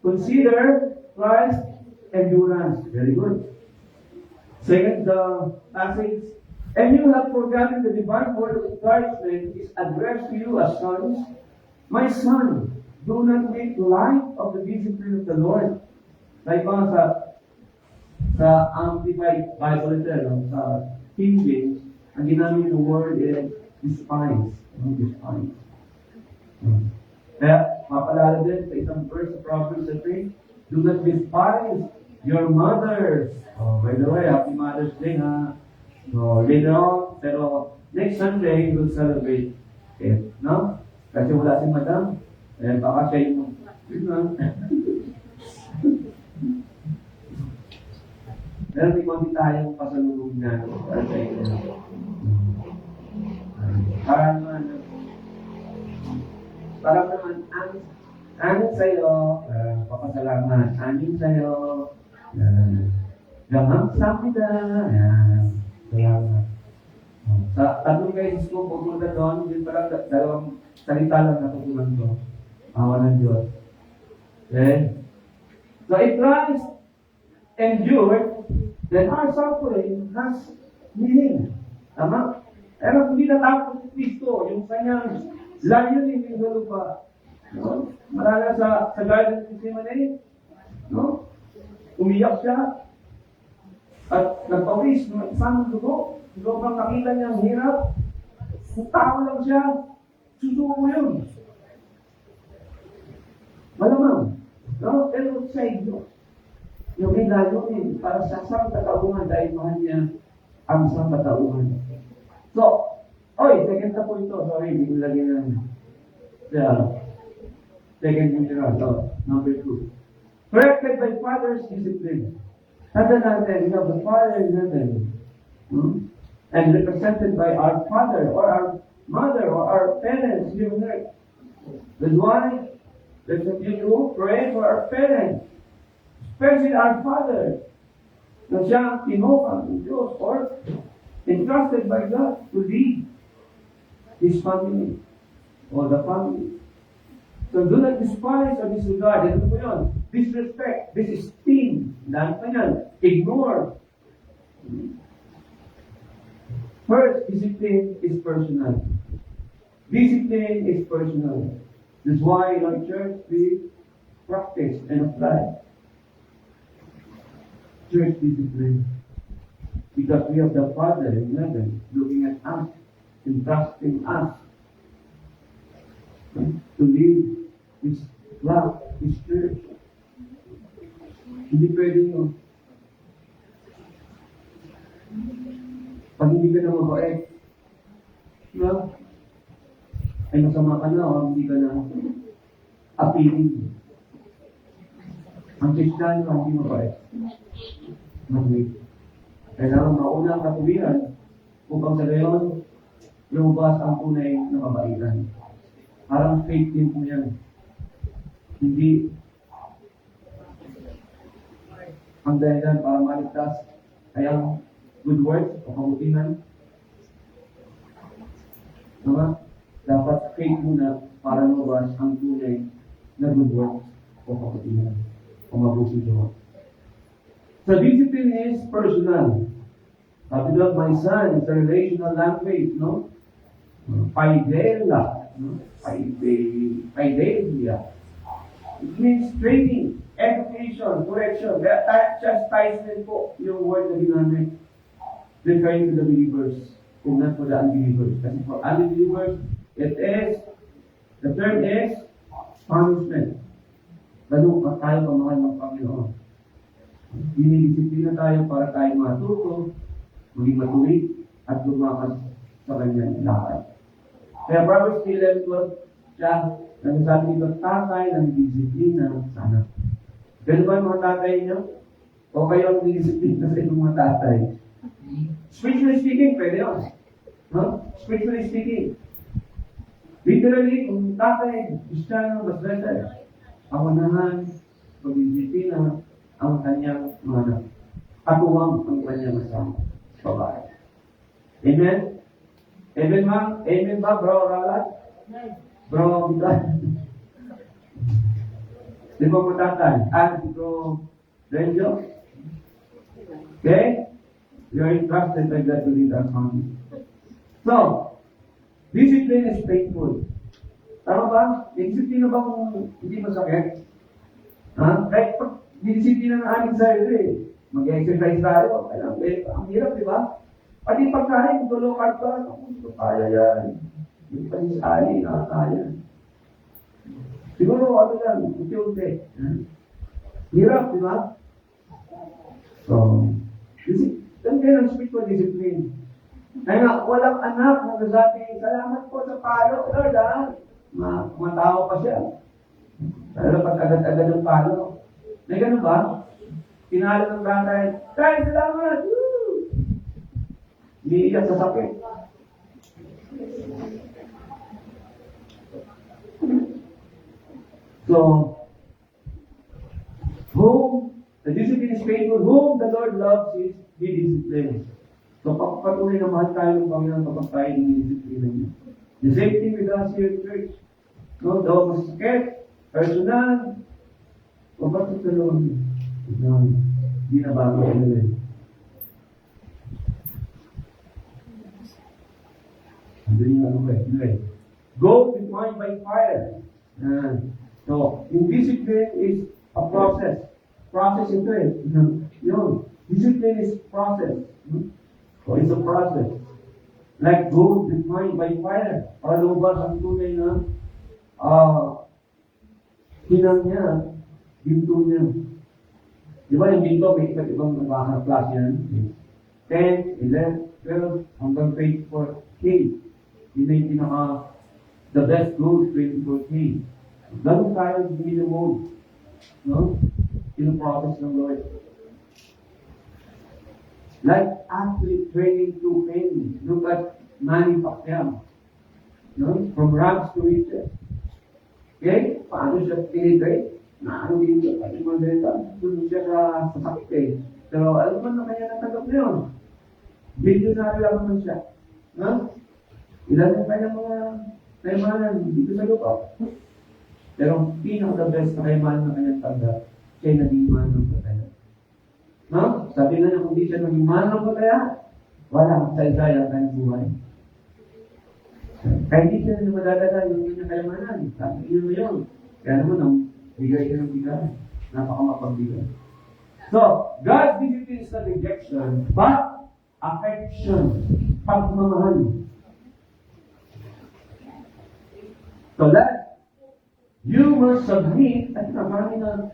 Consider Christ's endurance. Very good. Second, the passage, and you have forgotten the divine word of encouragement is addressed to you as sons. My son, do not make light of the discipline of the Lord. Like sa Amplified Bible ito, sa King James, ang ginamit ng word is despise. Despise. Kaya, mapalala din sa isang verse sa Proverbs 3, do not despise your mothers. Oh, by the way, happy Mother's Day, ha? So, later on, pero next Sunday, we'll celebrate it, no? Kasi wala si Madam. Eh, baka siya yung, pero may konti tayong pasalubong na. Parang naman, anin sa'yo, papasalamat, anin sa'yo, gamang samida, salamat. Sa tatlong beses ko, pupunta doon, yun parang dalawang salita lang natutunan ko. Awa ng Diyos. Okay? So if Christ endured, then our suffering has meaning. Tama? Pero hindi natapos si Kristo, yung kanyang layunin yung sa lupa. No? Marala sa Garden of Gethsemane, no? Umiyak siya at nagpawis ng isang dugo. Sobrang nakita niya ang hirap. Kung tao lang siya, susuko yun. Malamang. No? Pero sa iyo, yung may layunin para sa sangkatauhan dahil mahal niya ang sangkatauhan. So, second na po ito. Sorry, hindi ko lagyan ng second mineral. So, number 2. Corrected by Father's discipline. Tanda natin, we have the Father in heaven. And represented by our Father or our Mother or our parents here on earth. That's why, let's continue to pray for our parents. Especially our Father. Na siya tinupang ng Diyos or entrusted by God to lead His family or the family. So do not despise or disregard. Ito po yun. Disrespect, disesteem. Dahil pa yan. Ignore. First, discipline is personal. Discipline is personal. That's why in our church we practice and apply church discipline. Because we have the Father in heaven looking at us, entrusting us to lead His flock, His church. Hindi pwede yun. Pag hindi ka na mabait, ay masama ka na o hindi ka na appealing. Ang Kristiyano hindi mabait. Mag-wait. Kailangan mauna ang katuwiran upang sa gayon lumabas ang tunay na kabaitan. Parang faith din po yan. hindi ang dahilan para maligtas ay ang good works o kabutihan. Diba? Dapat faith muna para lumabas ang tunay na good works o kabutihan o mabuting gawa. So discipline is personal. Sabi lang, my son, it's a relational language, no? Paidela, no? Paidelia. It means training, education, correction. Chastisement po yung word na ginamit. Referring to the believers, kung not for the unbelievers. Kasi for unbelievers, the term is punishment. Ganun pa tayo pamahal ng Panginoon. Dinidisiplina tayo para tayo matuto, maging matuwid, at lumakas sa kanyang lakad. Kaya Proverbs 11:12, siya, nagsasabi dito, tatay ng disiplina sana. Ganun ba yung mga tatay niyo? O kayo ang disiplina sa inyong mga tatay? Spiritually speaking, pwede yun. Huh? Spiritually speaking. Literally, kung tatay, Kristiyano, mas better. Paunahan, pagdisiplina, ang kanyang mga anak. Katuwang ang kanyang asama. Babae. Amen? Amen, ma'am? Amen ba, bro, Ralat? Bro, Bitan? Di ba matatay? Si bro, Renjo? Okay? We are entrusted by God to lead our family. So, discipline is painful. Tama ba? Discipline ba kung hindi masakit? Kahit pag disiplina ng aming sarili, mag-exercise tayo. Ang hirap, di ba? Pati pagkain, kung low carb ka, hindi ko kaya yan. Hindi pa rin sa ali, nakakaya. Siguro, ano lang, unti-unti. Hirap, di ba? So, yan kayo ng spiritual discipline. Kaya walang anak na nasabi, salamat po sa palo, Lord, Matao pa siya. Pero pag agad-agad ng palo, may ganun ba? Pinalo ng tatay, tay, salamat! Woo! Iiyak sa sakit. So, the discipline is painful. Whom the Lord loves is He disciplines. So, patuloy na mahal tayo ng Panginoon kapag tayo dinidisiplina niya. The same thing with us here in church. No, daw masakit, personal, o bakit talon? Hindi na bago ang nila. Go defined by fire. So, in discipline is a process. Process ito eh. Yun. Discipline is process. So, it's a process. Like gold defined by fire. Para lumabas ang tunay na hinang niya, binto niya. Di ba yung binto, may iba't ibang klase yan? 10, 11, 12, hanggang 24K. Yun na yung the best gold, 24K. Ganun tayo minimum. No? Process ng Lord. Like athlete training to pain. Look at Manny Pacquiao. No? From rags to riches. Okay? Paano siya tinitrain? Naano din siya. Pati mga ganito. Doon siya sa sakit eh. Pero alam mo na kanya natagap na yun. Billionaire lang naman siya. No? Ilan yung kanyang mga kayamanan dito sa lupa. Pero ang pinaka-the best na kayamanan na kanyang tanggap, siya'y naging man ng pataya. No? Sabi nga na kung di siya naging man ng pataya, wala kang saysay ang kanyang buhay. Kahit di siya na madadala yung kanyang kayamanan. Sabi yun na yun. Kaya naman, ang bigay ka ng bigay. Napakamapagbigay. So, God's discipline is not rejection, but affection. Pagmamahal. So that you must submit at marami na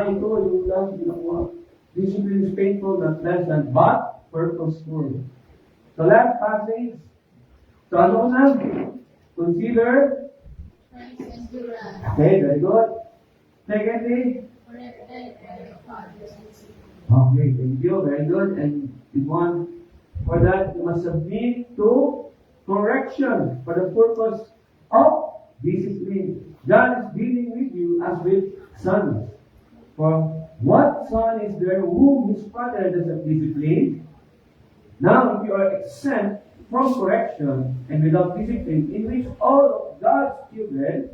ito yung lang ginawa. Discipline is painful, not pleasant, but purposeful. So last passage. So ano na? Consider. Okay, very good. Secondly. Okay, thank you. Very good. And one, for that, you must submit to correction for the purpose of discipline. God is dealing with you as with sons. For what son is there whom his father does not discipline? Now, if you are exempt from correction and without discipline, in which all of God's children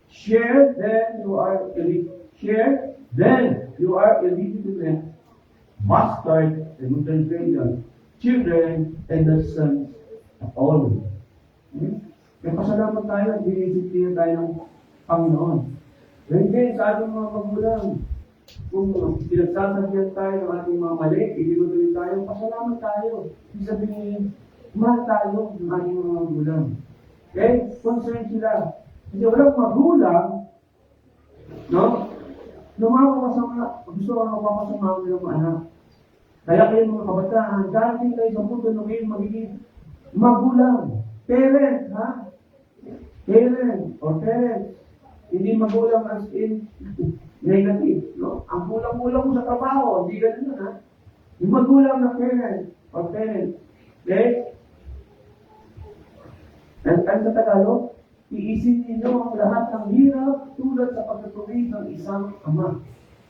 share, then you are illegitimate bastard and translation, children and the sons of all. Kaya pasalamat tayo at dinisiplina tayo ng Panginoon. Hindi sa ating mga magulang, kung pinagsasabihan tayo ng ating mga mali, itinutuloy tayo, pasalamat tayo. Ibig sabihin, mahal tayo ng ating mga magulang. Okay? Concerned sila. Kasi walang magulang, no? Gusto ko mapapasama ang mga anak. Kaya kayo mga kabataan, darating kayo sa punto na kayo magiging magulang. Parent, ha? Parent or parents. Hindi magulang as in negative, no? Ang kulang-kulang mo sa trabaho, hindi ganun ha? Yung magulang na parent or parent. Okay? At sa Tagalog, iisin ninyo ang lahat ng hirap tulad sa pagkatuwid ng isang ama.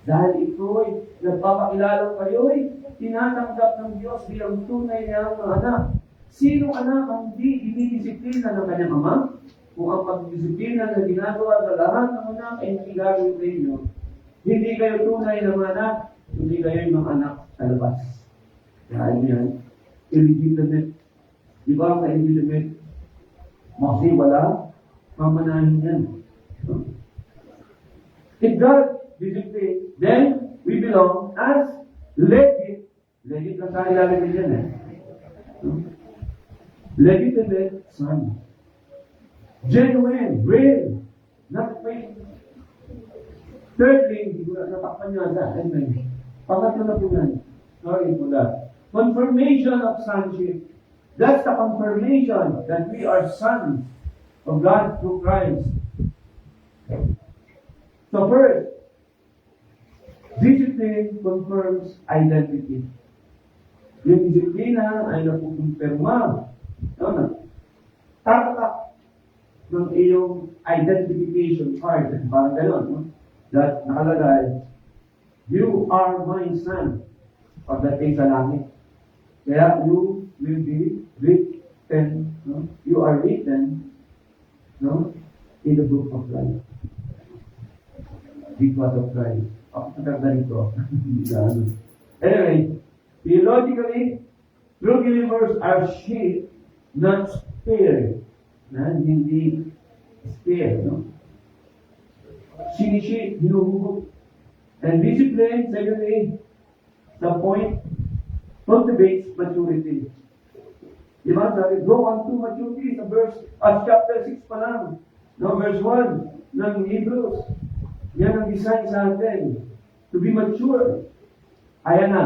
Dahil ito'y nagpapakilala kayo'y tinatanggap ng Diyos bilang tunay niyang mga anak. Sino anak ang hindi dinidisiplina ng kanyang ama? Kung ang pagdisiplina na ginagawa sa lahat ng anak ay hindi gagawin sa inyo, hindi kayo tunay na mga anak, hindi kayo yung mga anak sa labas. Dahil yan, illegitimate. Di ba ang illegitimate? Kasi wala, mamanahin yan. If God discipline, then we belong as legit na sa ilalagay dyan legitimate son. Genuine, real, not fake. Thirdly, hindi ko natakpan niya sa amen. Pangatlo na po yan. Sorry for that. Confirmation of sonship. That's the confirmation that we are sons of God through Christ. So first, discipline confirms identity. Yung disiplina ay napukumpirma. Tatak ng iyong identification card. Parang gano'n, no? That nakalagay, you are my son. Pagdating sa langit. Kaya you will be written, no? You are written, no? In the book of life. Because of Christ. Ako patagdarin ko. Anyway, theologically, true believers are shaped, not spared. Hindi spared, no? Sinishape, hinuhugot. And discipline, secondly, the point, cultivates maturity. Diba? Sabi, grow unto maturity sa chapter 6 pa lang. No, verse 1 ng Hebrews. Yan ang design sa atin. To be mature. Ayan na.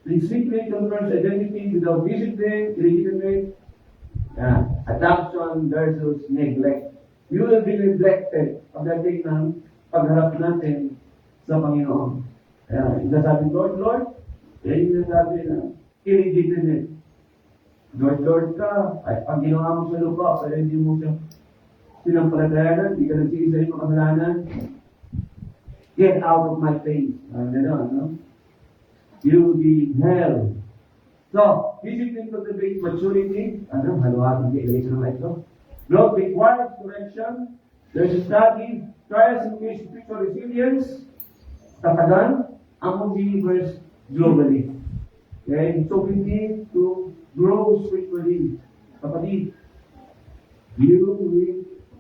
Discipline confirms identity without discipline, illegitimate, adoption versus neglect. You will be neglected pagdating ng pagharap natin sa Panginoon. Kaya, sabi, Lord, yan yung sabi na illegitimate. Lord ka, ay pag ginawa mo sa lupa, pero hindi mo siya sinampalatayanan, hindi ka nagsisi sa iyong kasalanan, get out of my face. No? You will be held. So, discipline cultivates maturity. Haluhatin ka, ilagay sa naman ito. Growth requires correction. There's a study. Trials increase spiritual resilience. Tatagan ang believers globally. Okay? So, we need to grow spiritually. Kapatid, you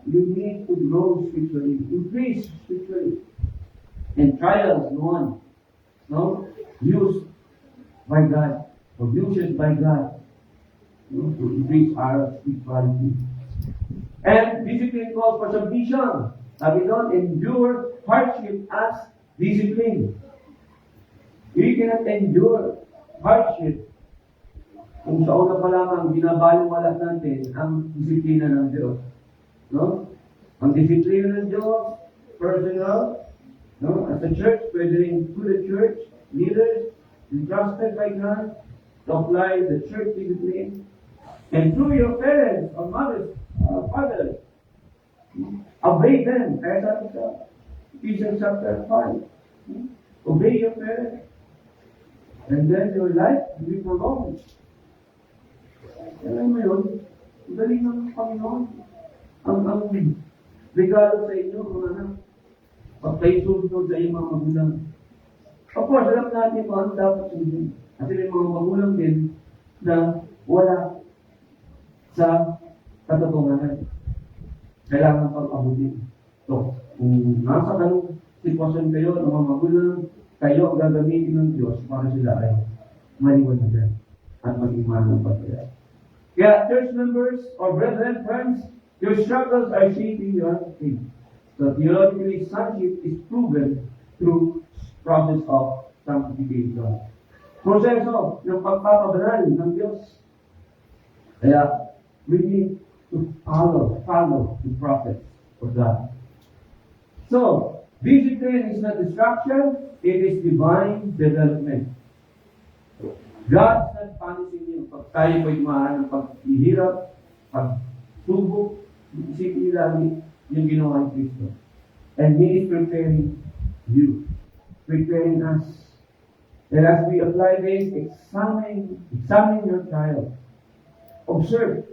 need to grow spiritually. Increase spiritually. And trials, no? Used by God, or used by God, to increase our spirituality. And discipline calls for submission. Sabi doon, endure hardship as discipline. We cannot endure hardship kung sa una pa lamang binabalewala natin ang disiplina ng Diyos. No? Ang disiplina ng Diyos, personal, no? As a church, pwede rin to the church, leaders, entrusted by God to apply the church discipline, and through your parents or mothers or fathers, Obey them. Kaya sabi sa Ephesians chapter 5. Obey your parents. And then your life will be prolonged. Alam mo yun? Ang galing ng Panginoon. Ang regalo sa inyo, mga anak. Pag kayo susunod sa iyong mga magulang. Of course, alam natin kung ano dapat sundin. Kasi may mga magulang din na wala sa katotohanan. Kailangan pag-abutin. So, kung nasa ganung sitwasyon kayo ng mga magulang, kayo ang gagamitin ng Diyos para sila ay maliwanagan at maging mahal ng pagkaya. Kaya, church members or brethren, friends, your struggles are shaping your faith. So, theologically, sonship is proven through process of sanctification. Proseso ng pagpapabanal ng Diyos. Kaya, we need to follow the process of God. So, discipline is not destruction, it is divine development. God is not punishing you. Pag tayo po'y dumaan ng paghihirap, pagsubok, isipin niyo lagi yung ginawa ni Kristo. And He is preparing you, preparing us. And as we apply this, examine your child. Observe.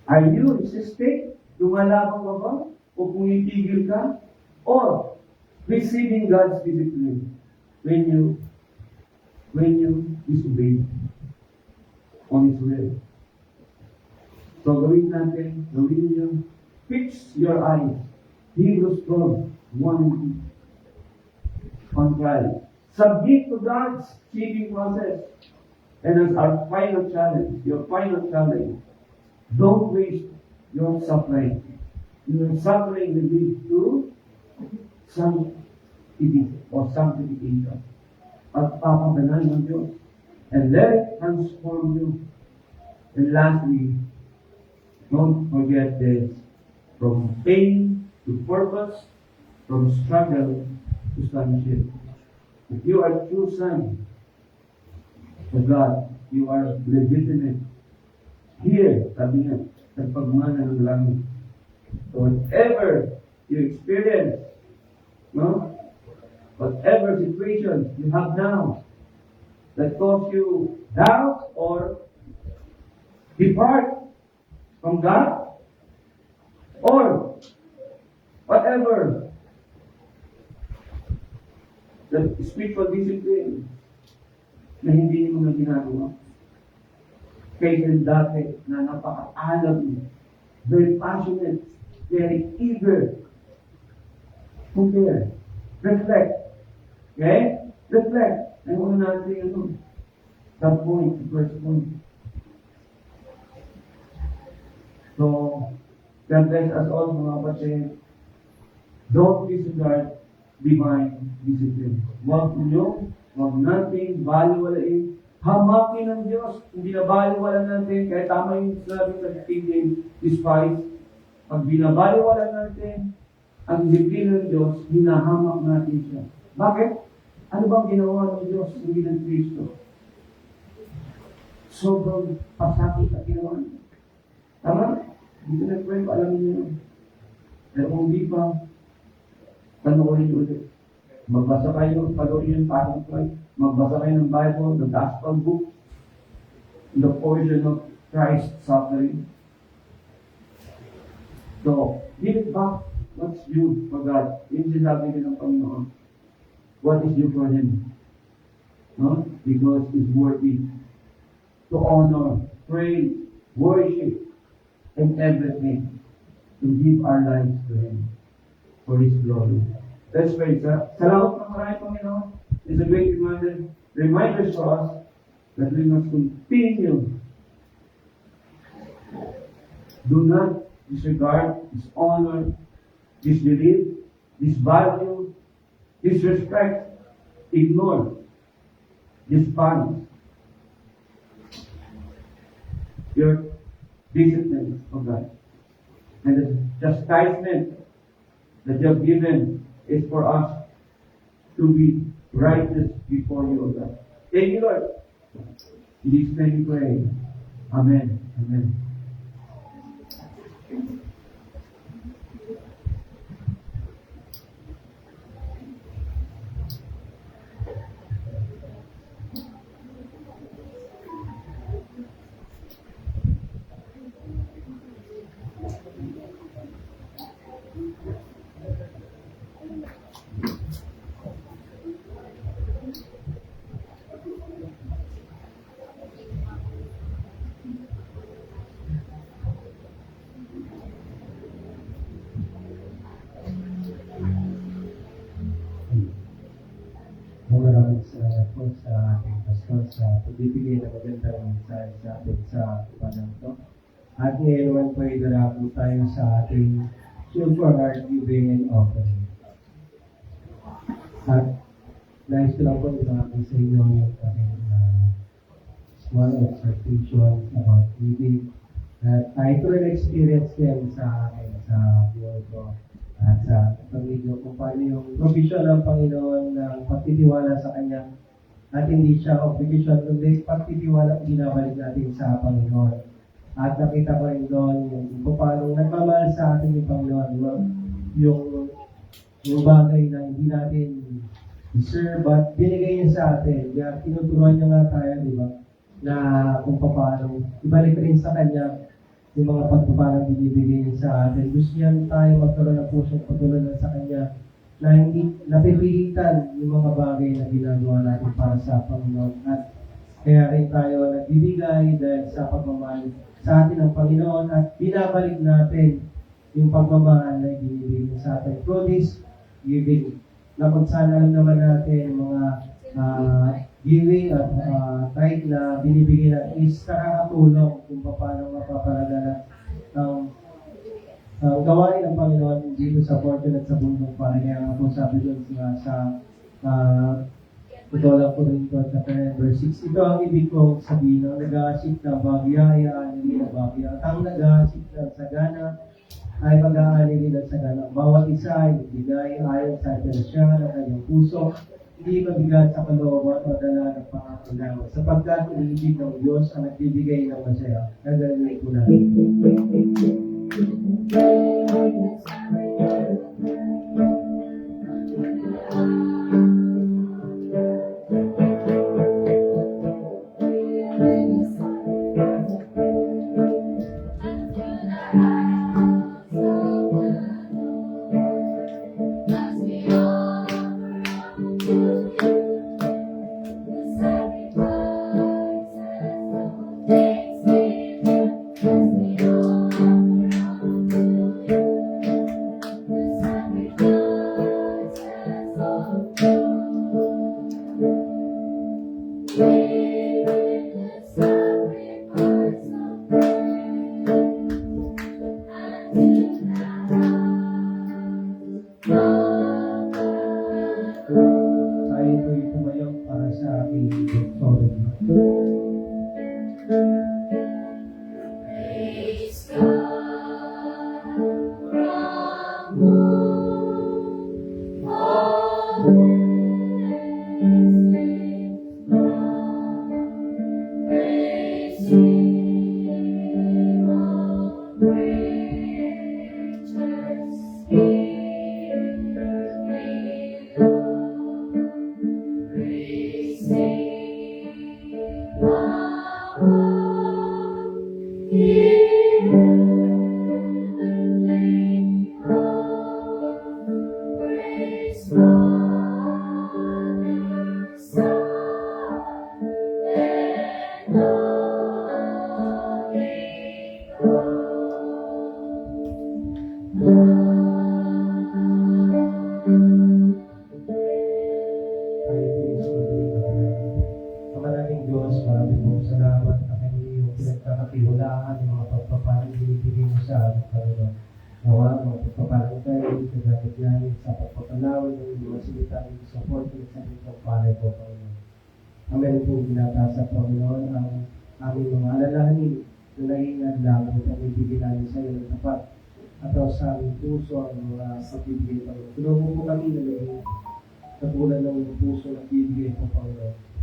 Are you resisting? Lumalaban ka ba? O pumitigil ka? Or receiving God's discipline when you disobey on His will. So gawin niyo, fix your eyes. Hebrews 12, 1 on trial. Submit to God's shaping process. And as our final challenge, don't waste your suffering. Your suffering will lead to sanctification. At papabanal ng Diyos. And let it transform you. And lastly, don't forget this. From pain to purpose, from struggle to sonship. If you are true son of God, you are legitimate. Here, sabi niya, sa pagmana ng langit. So whatever you experience, whatever situation you have now that cause you doubt or depart from God, or whatever the spiritual discipline na hindi mo na ginagawa. Kaya dati na napaka-alam mo, very passionate, very eager, compare, reflect. Okay? Reflect. Ang una natin yung the first point. So, God bless us all, mga kapatid. Don't disregard divine discipline. Huwag natin baliwalain. Hamakin ng Diyos. Hindi na baliwala natin. Kaya tama yung sabi sa King James, despise. Pag binabaliwala natin ang disiplina ng Diyos, hinahamak natin siya. Bakit? Ano bang ginawa ng Diyos hindi ng Kristo? Sobrang pasakit at ginawa niya. Tama? Dito na kwento, alam niyo yun. Pero kung hindi pa, panoorin niyo ulit. Magbasa kayo, panoorin yung parang kwento. Magbasa kayo ng Bible, the Gospel book, the portion of Christ's suffering. So, give it back. What's due for God? Yung sinabi niya ng Panginoon. What is due for Him? No? Because it's worthy to honor, praise, worship, and everything. To give our lives to Him for His glory. Let's pray. Salamat ng marami, Panginoon. It's a great reminder for us that we must continue. Do not disregard, dishonor, disbelieve, disvalue, disrespect, ignore, despise your discipline of God. And the chastisement that you have given is for us to be righteous before you, O God. Thank you, Lord. In this name we pray. Amen. Amen. magbibigay ng magandang mensahe sa atin sa panahon to. At ngayon naman po ay darabo tayo sa ating silver heart giving and offering. At nais ko lang po ibahagi sa inyo yung aking small observations about giving. At ito rin experience din sa akin sa buhay ko at sa pamilya kung paano yung provision ng Panginoon ng pagtitiwala sa Kanya at hindi siya obligation kundi pagtitiwala binabalik natin sa Panginoon. At nakita ko rin doon yung paano nagmamahal sa atin yung Panginoon, yung bagay na hindi natin deserve but binigay niya sa atin. Kaya tinuturuan niya nga tayo, di ba? Na kung paano ibalik rin sa Kanya yung mga pagpapalang binibigay niya sa atin. Gusto niya tayo magkaroon ng pusong pagtulungan sa Kanya na hindi napipilitan yung mga bagay na ginagawa natin para sa Panginoon. At kaya rin tayo nagbibigay dahil sa pagmamahal sa atin ng Panginoon at binabalik natin yung pagmamahal na ibinibigay sa atin. Through this giving, na kung saan alam naman natin mga giving at tithe na binibigay natin is nakakatulong kung paano mapapalaganap ang gawain ng Panginoon dito sa Fortune at sa bundok para. Kaya nga po sabi doon sa ito lang po rin ito sa verse 6. Ito ang ibig kong sabihin ng nag-aasik ng bagayaan, hindi na bagay. At ang nag-aasik ng sagana ay mag-aani rin ng sagana. Bawat isa ay bigay ayon sa siya ng kanyang puso. Hindi mabigat sa kalooban o dala ng pangangailangan. Sapagkat iniibig ng Diyos ang nagbibigay ng masaya. Gagawin po natin. Tayo po'y tumayo para sa aking doktor. Maraming Diyos, maraming pong salamat na kayo yung pinagkakatiwalaan, yung mga pagpapalang binibigay mo sa amin, Panginoon. Nawa, mga pagpapalang kayo, kagamit namin sa pagpapalawin ng mga salita ng support ng sa itong palay po, Panginoon. Amen po ginatasa, Panginoon, ang aming mga alalahanin na naiingan lang at ang ibigay namin sa iyo ng tapat. At sa aming puso, ang mga pagbibigay, Panginoon. Tulungan po kami na may katulad ng puso na bibigay po, Panginoon.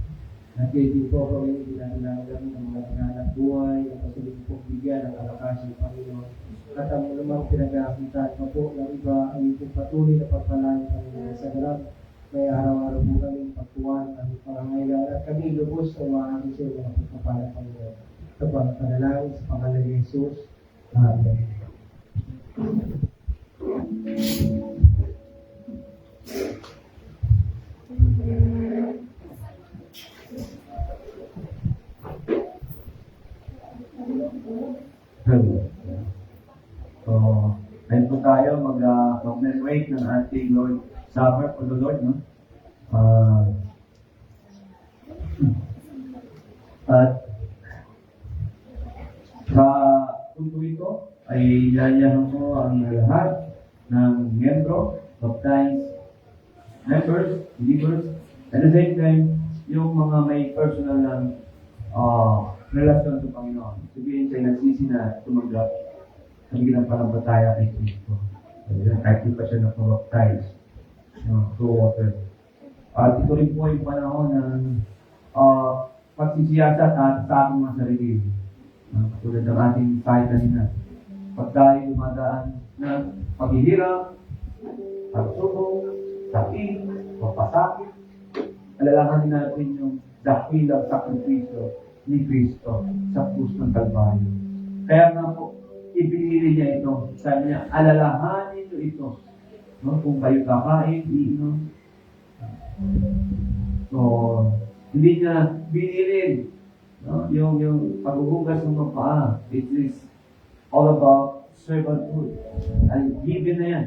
At kayo din po kami ginagalang ng mga panganap buhay, na patuloy po bigyan ng kalakasan ng Panginoon. At ang namang pinag-aakitaan pa po ng iba ay po patuloy na pagpalain Panginoon sa ganap. May araw-araw po kami pagtuwan ang pangangailangan at kami lubos na umaari sa mga pagpapalang Panginoon. Ito po ang panalangin sa pangalan ni Jesus. Amen. So, ayun po tayo mag-commemorate ng ating Lord Supper for the Lord, no? At sa punto ito ay yayahan ko ang lahat ng miyembro, baptized, members, believers, at the same time, yung mga may personal na relasyon sa Panginoon. Sabihin sa'yo nagsisi na tumanggap sa ginapanampalataya kay Kristo. Kahit di pa siya napabaptize through water. At ito rin po yung panahon ng pagsisiyasat at sa aking mga sarili. Katulad ng ating kahit kanina. Pag tayo dumadaan ng paghihirap, pagsubok, sakit, papasakit, alalahanin natin yung dakilang sakripisyo ni Kristo sa krus ng Kalbaryo. Kaya nga po, ibinili niya ito. Sabi niya, alalahanin niyo ito. No? Kung kayo kakain, iinom. So, hindi niya binilin yung paghuhugas ng mga paa. It is all about servanthood. Ay, given na yan.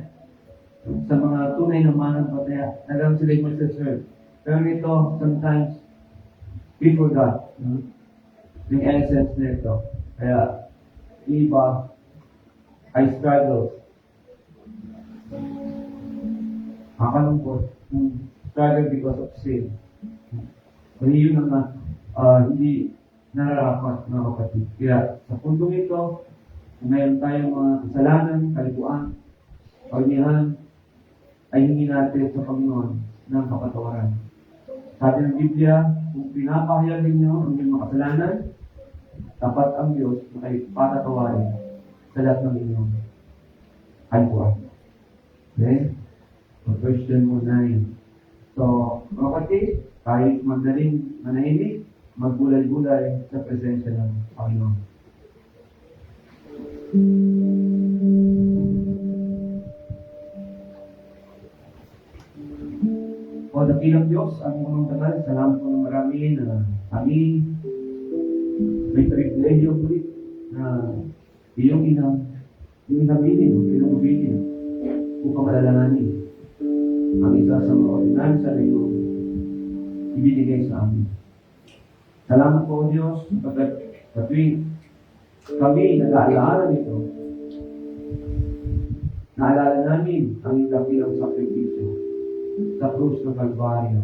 Sa mga tunay na mananampalataya, alam sila yung mag-serve. Pero ito, sometimes, we forgot. Yung essence nito. Kaya, iba ay struggle. Makalungkot. Struggle because of sin. Kaya yun ang hindi nararapat mga kapatid. Kaya sa puntong ito, kung mayroon tayong mga kasalanan, kalikuan, pagnihan, ay hingi natin sa Panginoon ng kapatawaran. Sabi ng Biblia, kung pinapahayag ninyo ang inyong mga kasalanan, dapat ang Diyos na kayo patatawarin sa lahat ng inyong kalikuan. Okay? So, question mo 9. So, mga kapatid, kahit magdaling manahimik, maggulay-gulay sa presensya ng Panginoon. O dakilang Diyos, ang unang tagal, salamat po ng marami na kami may privilege ulit na iyong inabilin, pinagabilin upang alalahanin ang isa sa mga ordinansa na iyong ibinigay sa amin. Salamat po, Diyos, sapagkat sa tuwing kami nag-aalaala nito, naalala namin ang dakilang sakripisyo sa krus ng Kalbaryo,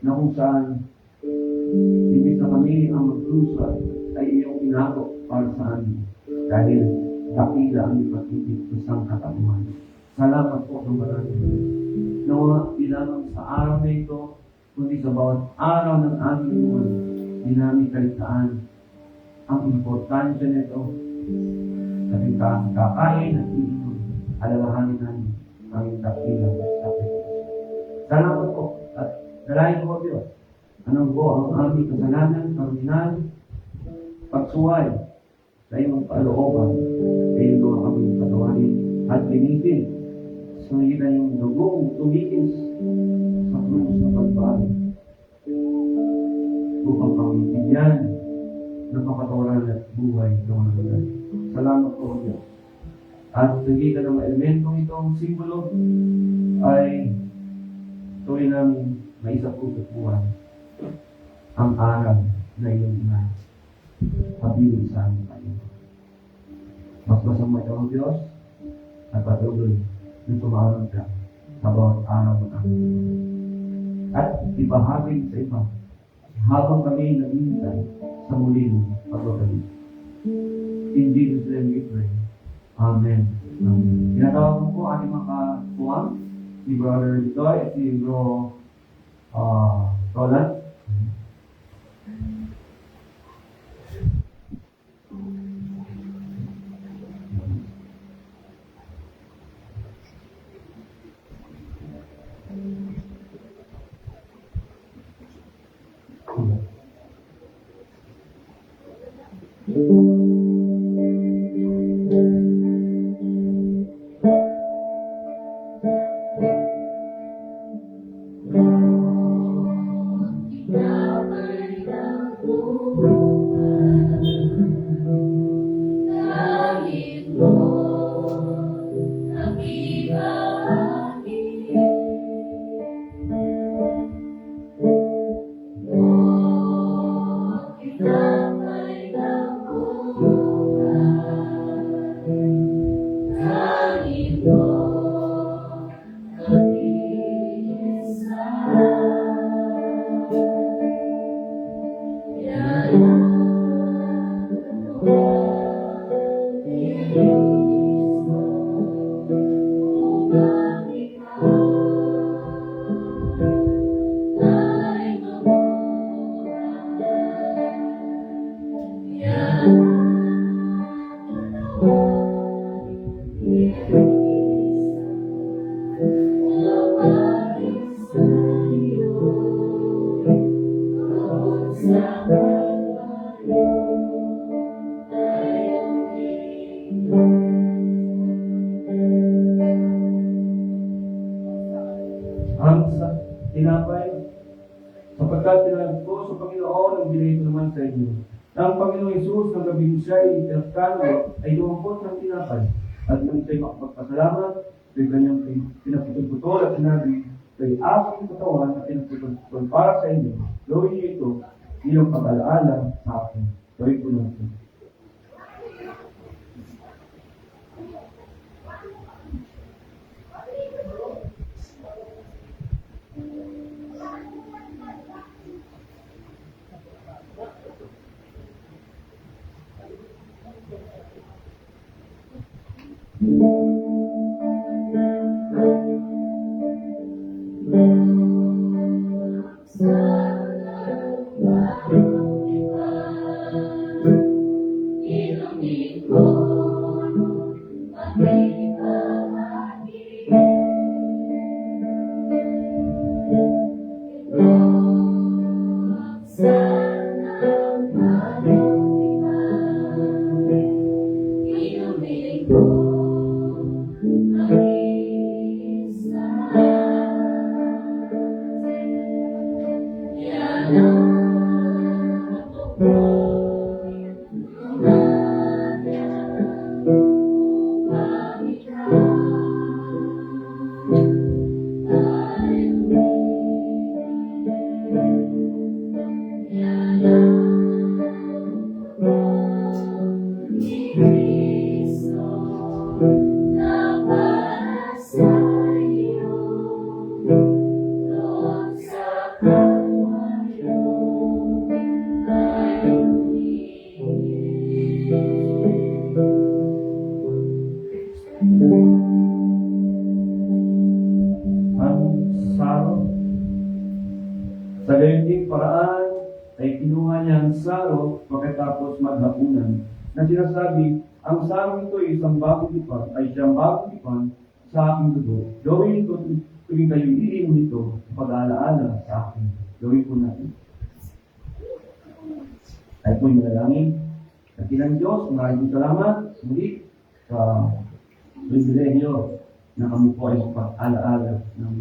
na kung saan imbis na kami ang magkrusa ay iyong inabot para sa amin dahil dakila ang ipatibig sa katawan. Salamat po ng marami. Nawa, di lamang sa araw na ito, kundi sa bawat araw ng aming buwan, di namin kalitaan ang importansya nito sa kakain at iinom. Alalahanin namin ang dakilang sakripisyo. Salamat po at dalayan po Diyos. Anong po ang aming kasalanan, karumihan, pagsuway sa iyong kalooban, sa iyong mga kaming patawarin at linisin. Sumigitan yung dugong tumikis sa krus ng Kalbaryo. Upang kami bigyan ng kapatawaran at buhay ng mga lugar. Salamat po Diyos. At sumigitan ng elementong itong simbolo ay tuloy namin maisap po sa buwan ang aral na iyong ina pabili sa aming Panginoon. Basbasan mo ito ang Diyos at patuloy na tumaroon ka sa bawat araw ng aming buwan. At ibahagi sa iba habang kami naghihintay sa muling pagbabalik. In Jesus' name we pray. Amen. Amen. Tinatawag ko po ating mga katuwang, si Brother Vitoy at si Bro Roland. Kita dinalab ko sa Panginoon ang binigay ko naman sa inyo. Ang Panginoong Yesus ng gabing siya ay tinagkano ay lumampot ng tinapay. At nang siya'y makapagpasalamat, kay kanyang pinaputol-putol at sinabi, kay aking katawan na pinaputol para sa inyo, gawin niyo ito bilang pag-alaala sa akin. Gawin ko natin. Sa gayon ding paraan ay kinuha niya ang saro pagkatapos maghapunan na sinasabi, ang saro ito ay isang bagong tipan, ay siyang bagong tipan sa aking dugo. Gawin ito tuwing kayo iinom nito pag-aalaala sa akin. Gawin ko natin. Ay po'y manalangin. At ilang Diyos, maraming salamat muli sa pribilehyo na kami po ay pag-aalaala ng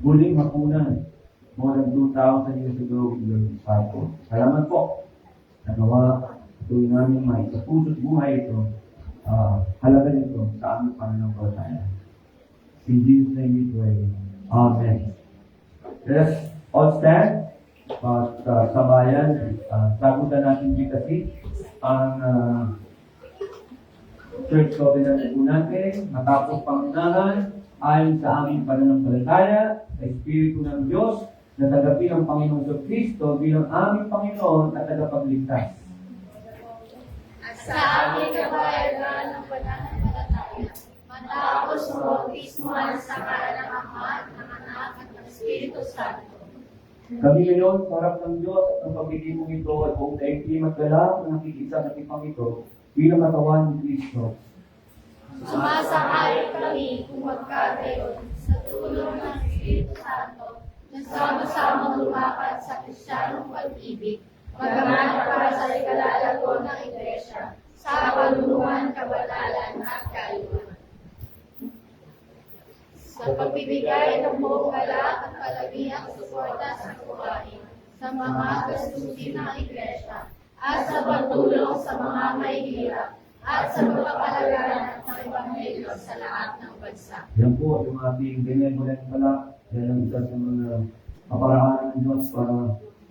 huling hapunan. More than 2,000 years ago, your disciple. Salamat po. At nawa, tuwing namin may sa puso't buhay ito, halaga nito sa aming pananampalataya. In Jesus' name we pray. Amen. Let us all stand. At sa bayan, sagutan natin dito kasi ang Church Covenant po natin, matapos pangunahan, ayon sa aming pananampalataya, sa Espiritu ng Diyos, na tagapin ang Panginoong Kristo bilang aming Panginoon at tagapagligtas. At sa aming kabayaran ng pananampalataya, matapos mabautismuhan sa ngalan ng Ama, ng Anak, at ng Espiritu Santo. Kami ngayon, sa harap ng Diyos at ang pagkikimong ito at buong daigdig at galak na nakikita sa tipang ito bilang katawan ni Kristo. Sumasakay kami kung magkagayon sa tulong ng Espiritu Santo na sama-sama lumakad sa Kristiyanong pag-ibig, magaganap para sa ikalalago ng Iglesia, sa kaluluwan, kabatalan at kaayuhan. Sa pagbibigay ng buong galak at palagiyang suporta sa gawain sa mga gastusin ng Iglesia at sa pagtulong sa mga may hirap at sa pagpapalagaran ng Ebanghelyo sa lahat ng bansa. Yan po yung ating benevolent pala. Yan ang isa sa mga kaparaanan ng Diyos para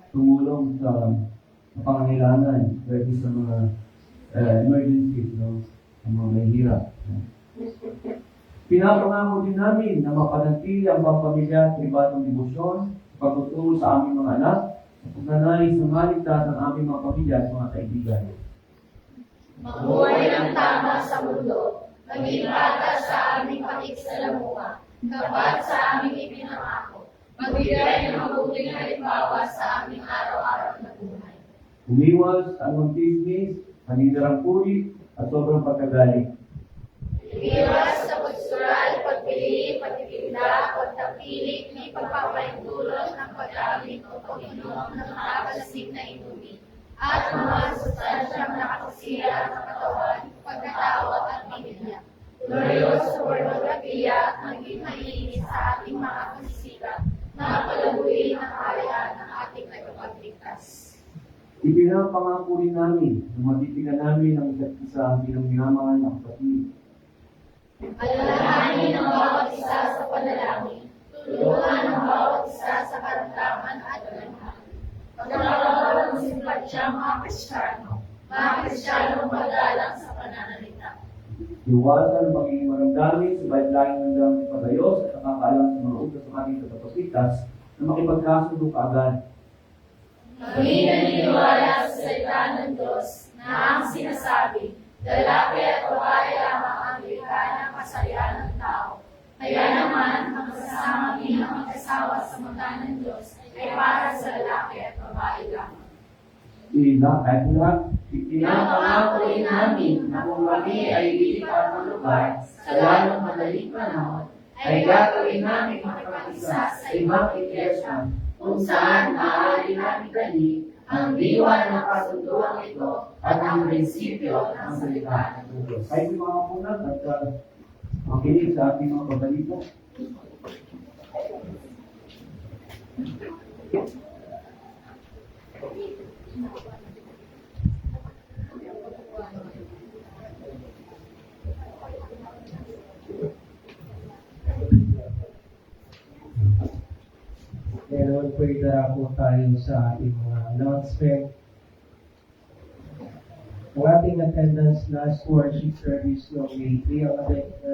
tumulong sa pangangailangan, pwede sa mga emergencies, no? Sa mga may hirap. Pinapangako din namin na mapanatili ang pamilya at pribadong debosyon, pagtutulong sa aming mga anak, at pagnanais na maligtas ang aming mga pamilya at mga kaibigan. Mabuhay ng tama sa mundo, maging patas sa aming pakiksalamuha, tapat sa aming ipinangako, magbigay ng mabuting halimbawa sa aming araw-araw na buhay. Umiwas sa anong business, hanidarang puri, at sobrang pagkagaling. Iwas sa pagsural, pagpili, pagtitinda, pagtapilik, may pagpapaintulot ng pag-amin o pag-inom ng nakakalasing na inumin, at mga sustansyang nakakasira ng katawan, pagkatawa at pamilya. Loyo sa pornografiya, maging malinis sa ating mga pagsisika, na palabuin ang karya ng ating nagpapalagay. Pinapangako rin namin na mabibigyan namin ang isa't isa bilang minamahal na kapatid. Alalahanin ang bawat isa sa panalangin. Tulungan ang bawat isa sa karamdaman at ganhan. Pagkakaroon ng simpatsya mga Kristyano magalang sa pananalita. Iwasan ang pagiging maramdamin, subalit laging nandang padayos at nakakaalam sa mga utos ng ating katapasitas na makipagkasundo kaagad. Kami naniniwala sa salita ng Diyos na ang sinasabi, lalaki at babae lamang ang likha ng kasarian ng tao. Kaya naman, ang kasama bilang mag-asawa sa mata ng Diyos ay para sa lalaki at babae lamang. Kahit lahat, pinapangako rin namin na kung kami ay lilipat ng lugar sa lalong madaling panahon, ay gagawin namin makapag-isa sa ibang iglesia kung saan maaari namin dali ang diwa ng kasunduan ito at ang prinsipyo ng salita ng Diyos. Ay mga punat at makinig sa ating mga pagbalita. Meron pwede po tayo sa ating mga announcement. Ang ating attendance last worship service noong May 3, ang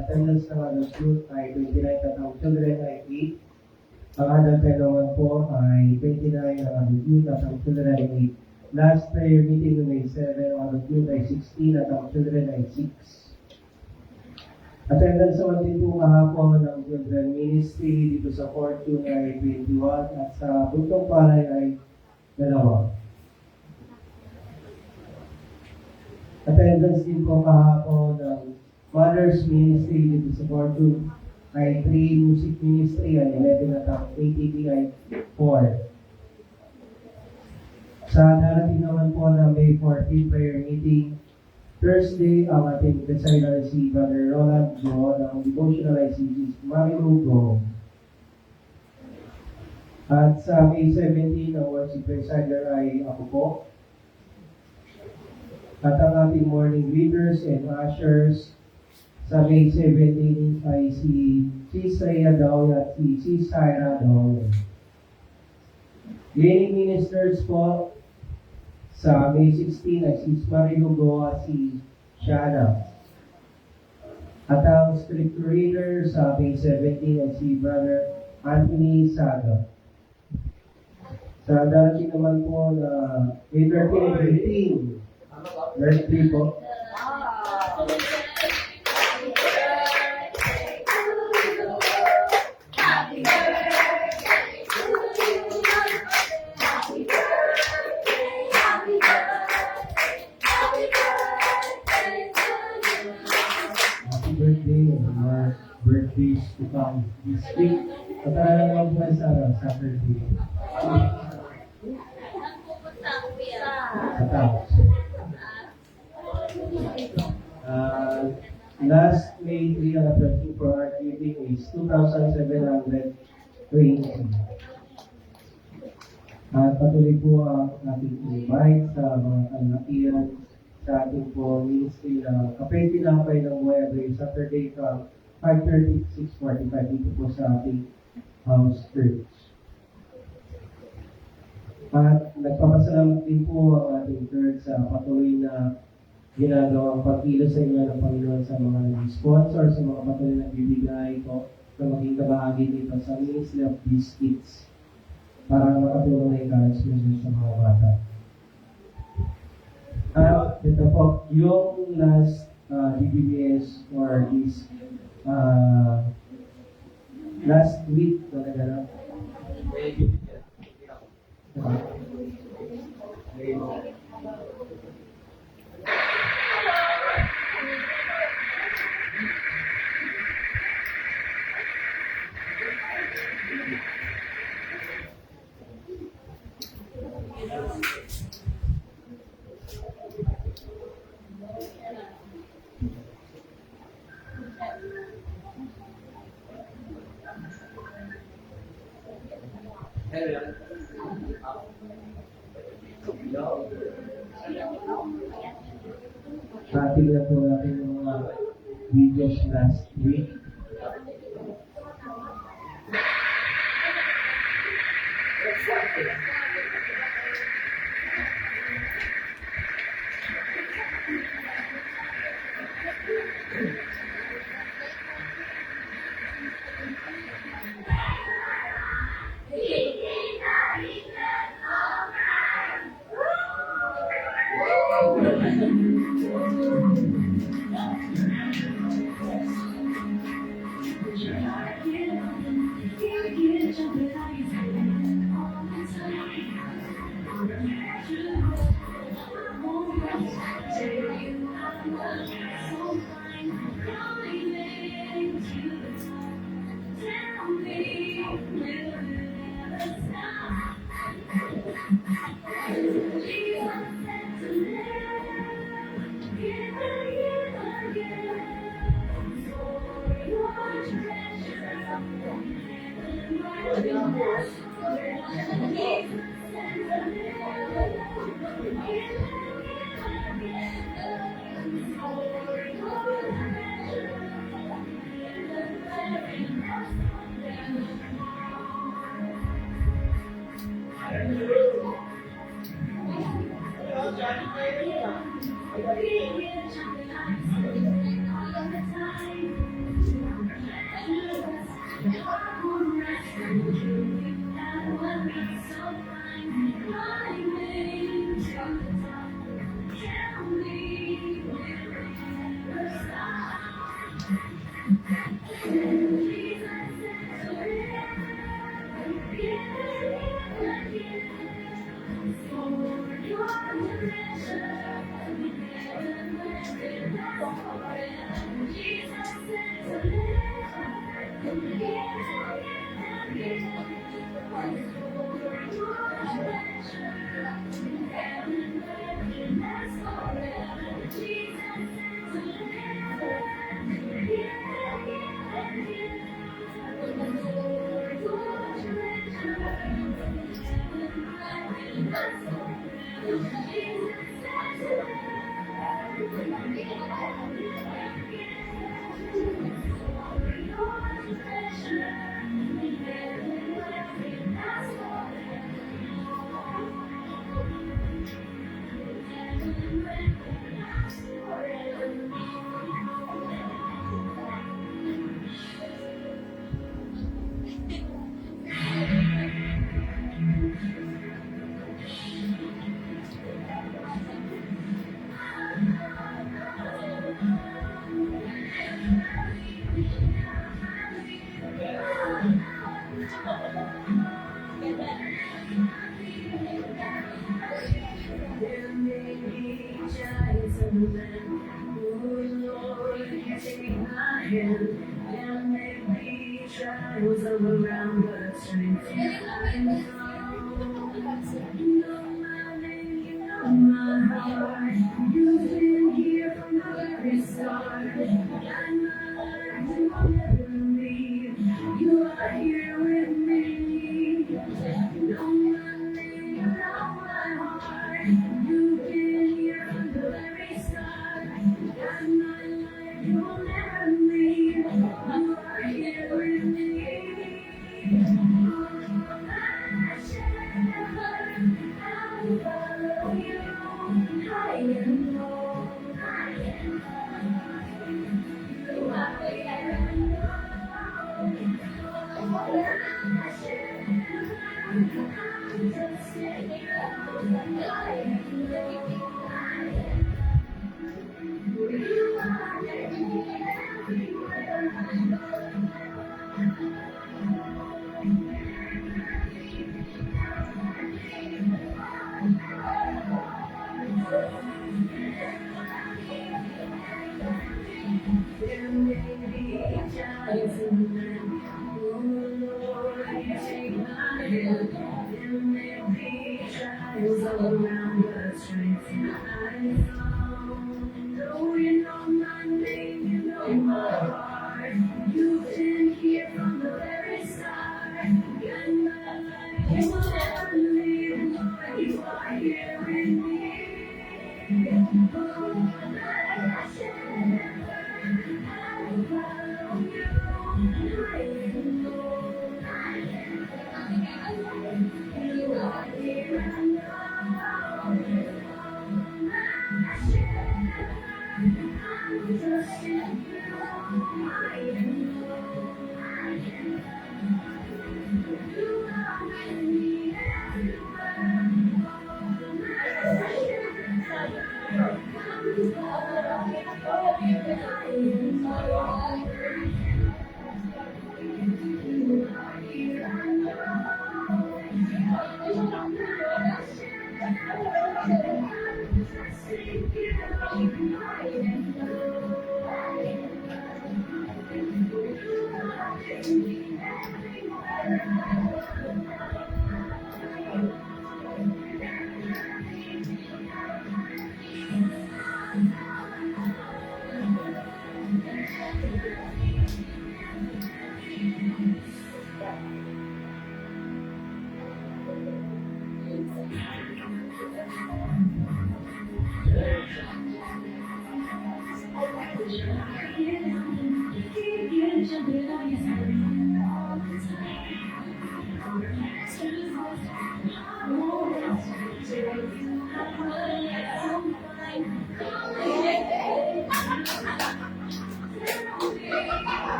attendance ng adult youth ay 29 at ang children ay 8. Ang adult naman po ay 29 ang adult youth at ang children ay 8. Last prayer meeting noong May 7, ang adult youth ay 16 at ang children ay 6. Attendance naman din po kahapon ng children ministry dito sa Fortune ay 21 at sa Buntong Palay ay 2. Attendance din po kahapon ng Mothers Ministry dito sa Fortune ay 3, Music Ministry ay 11 at ang ATP ay 4. Sa darating naman po na May 14 prayer meeting, Thursday, ang ating recital ay si Brother Roland Go ng devotional ay si Marilu Go. At sa May 17, ang worship recital ay ako po. At ang ating morning leaders and ushers sa May 17 ay si Rhea Daw at si Syra Daw. Leading ministers po sa May 16 ay si Marilu Go at si Shana. At ang scripture reader sa May 17 ay si Brother Anthony Saga. Sa darating naman po na May 13 and 15, birthday po. Happy birthday and more birthdays to come this week. Patara naman po sa Saturday. Sa Taos. Last May 3 ang attending for our giving is 2,720. At patuloy po ang ating invite sa mga kalakihan sa ating po ministry na Kapay Tinapay ng Buhay every Saturday from 5:30 to 6:45 dito po sa ating house church. At nagpapasalamat din po ang ating church sa patuloy na ginagawang pagkilos sa inyo ng Panginoon sa mga nag-sponsor, sa mga patuloy na bibigay po na maging kabahagi dito sa Ministry of Biscuits para makatulong na encouragement sa mga bata. At ito po, yung last DBBS for this last week na naganap. Hello. tingnan po natin yung mga videos last week.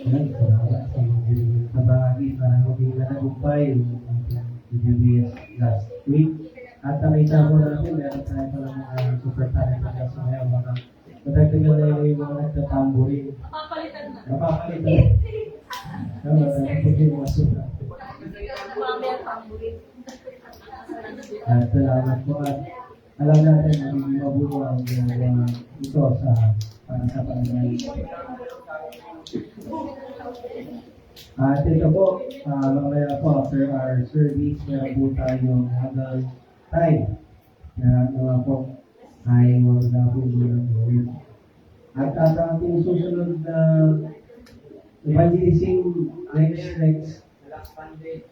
Ayan, salamat sa mga kabahagi para maging natagumpay yung DBS last week. At nakita po natin, meron tayo palang mga super talent na sa ngayon. Mga matagtagal na yung mga nagtatamburin. Napapalitan. Tama, nagtatamburin yung mga super. At salamat po at alam natin magiging mabuo ang ito para sa Panginoon. At ito po, mamaya po after our service, meron po tayong hanggang time na mga po ay wala po ng gawin. At ang ating susunod na evangelism next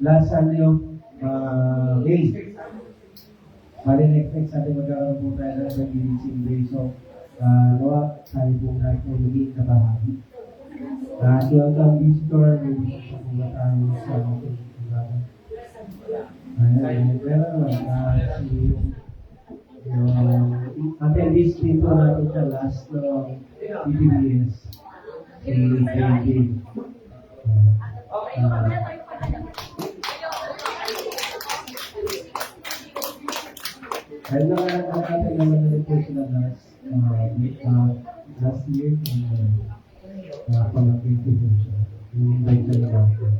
last Sunday of May. Bali next Sunday magkakaroon po tayo ng evangelism day. So, nawa tayo po na po magiging kabahagi. Welcome visitor, may sa mga tayo sa ating ibadah. Ayan, pero yung attendees din po natin sa last PBBS si David. Dahil natin naman na po sila last year. pamangkin ko po siya. I-invite ka na natin.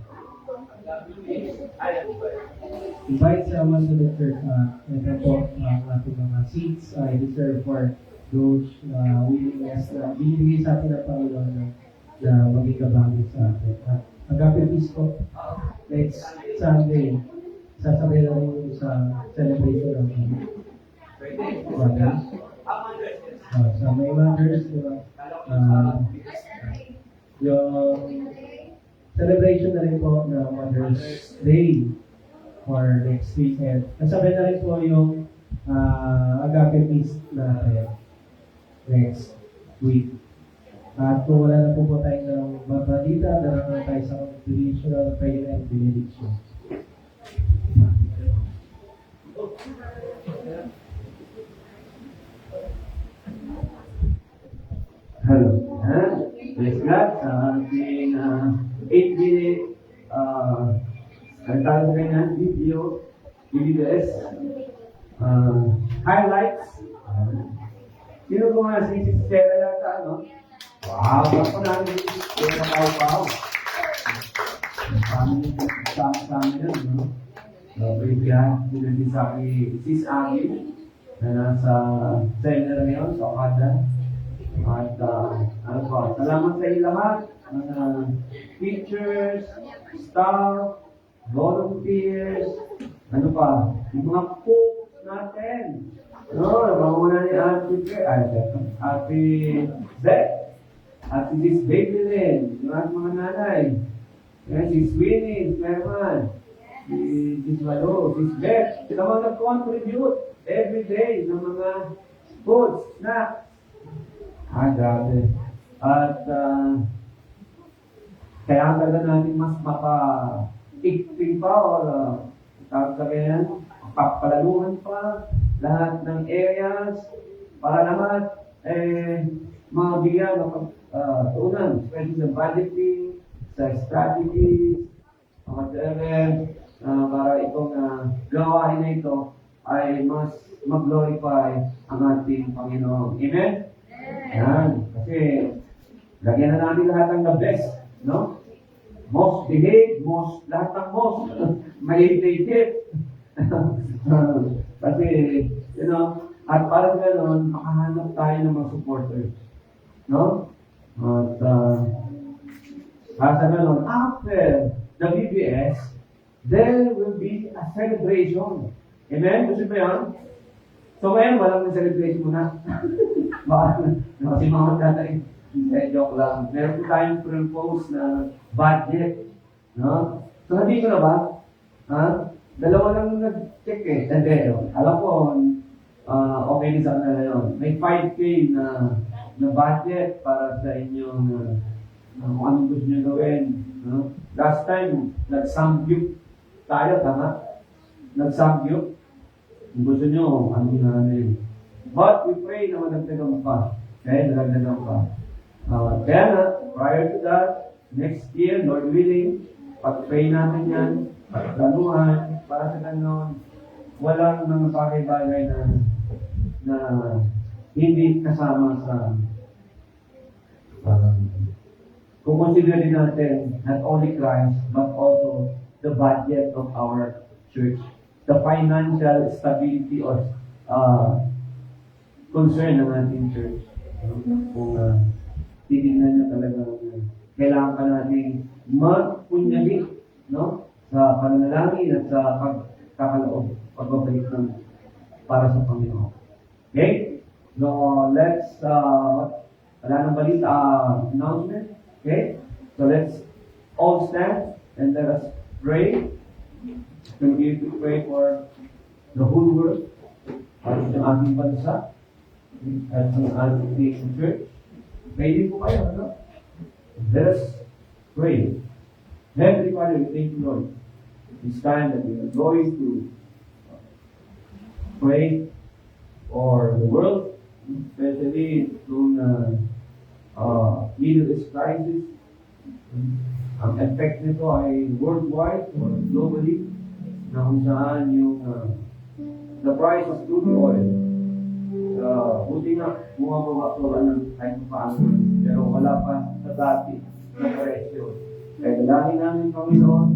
Invite sa Manila Church. Ito po ang ating mga seats ay reserved for those willingness na binibigay sa atin ng Panginoon na maging kabangin sa atin. At Agape Episcop, next Sunday, sasabay na rin sa celebration ng mothers. Sa may mothers, yung celebration na rin po ng Mother's Day for next weekend. Kasabay na rin po yung Agape Feast natin next week. At kung wala na po tayo ng mabalita, darating na tayo sa congregational prayer and benediction. Hello. Praise God. Sa ating 8-minute tawag ganyan, video, DVDS, highlights. Sino ko nga si Sarah yata, no? Wow, ako namin yung nakaupaw. Sa amin yun, no? Praise God. Sinagin sa akin, Sis Ami, na nasa center ngayon, sa Okada. At ano pa, salamat sa inyo lahat, mga teachers, staff, volunteers, ano pa, yung mga folks natin. No, mamuna ni Ate Zek, Ate Sis Babylin, yung ating mga nanay, si Sweeney, si Merman, si Sis Valo, si Beth, sila mga nag-contribute every day ng mga foods, snacks. Grabe. At kaya talaga natin mas mapa-ikting pa o tawag sa ganyan, papalaluhan pa lahat ng areas para naman mabigyan ng tunan, especially sa budgeting, sa strategies, para itong gawain na ito ay mas mag-glorify ang ating Panginoon. Amen? Yan. Kasi, lagyan na namin lahat ng the best, no? Most behave, lahat ng most, may-take. Kasi, at para sa gano'n, makahanap tayo ng mga supporters. No? At sa gano'n, after the VBS, there will be a celebration. Amen? Gusto ba yan? So ngayon, walang celebration muna. Kasi mga tatay, joke lang. Meron po tayong propose na budget. No? So hindi ko na ba? Dalawa lang nag-check eh. Alam ko, okay din sa kanila yun. May 5K na budget para sa inyong kung anong gusto nyo gawin. No? Last time, nag-samgyup tayo, tama? Nag-samgyup. Kung gusto nyo, ano yun. But we pray na madagdagan pa. Okay, nadagdagan pa. Kaya na, prior to that, next year, Lord willing, pag-pray natin yan, pag-planuhan, para sa ganon, walang mga bagay-bagay na hindi kasama sa kukonsider din natin not only Christ, but also the budget of our church. The financial stability or concern ng ating church. Kung titignan nyo talaga, kailangan ka natin magpunyagi, no? Sa pananalangin at sa pagkakaloob, pagbabalik ng para sa Panginoon. Okay? So, let's, wala nang balita, announcement. Okay? So, let's all stand and let us pray. Continue to pray for the whole world, para sa ating bansa, at sa ating church. Pray din po kayo, ano? Let us pray. Heavenly Father, we thank you, Lord, this time that we are going to pray for the world, especially through Middle East crisis. Ang effect nito ay worldwide or globally, na kung saan yung the price of crude oil buti nga bumababa ng kahit paano, pero wala pa sa sa dati na presyo. Kaya dalangin namin, Panginoon,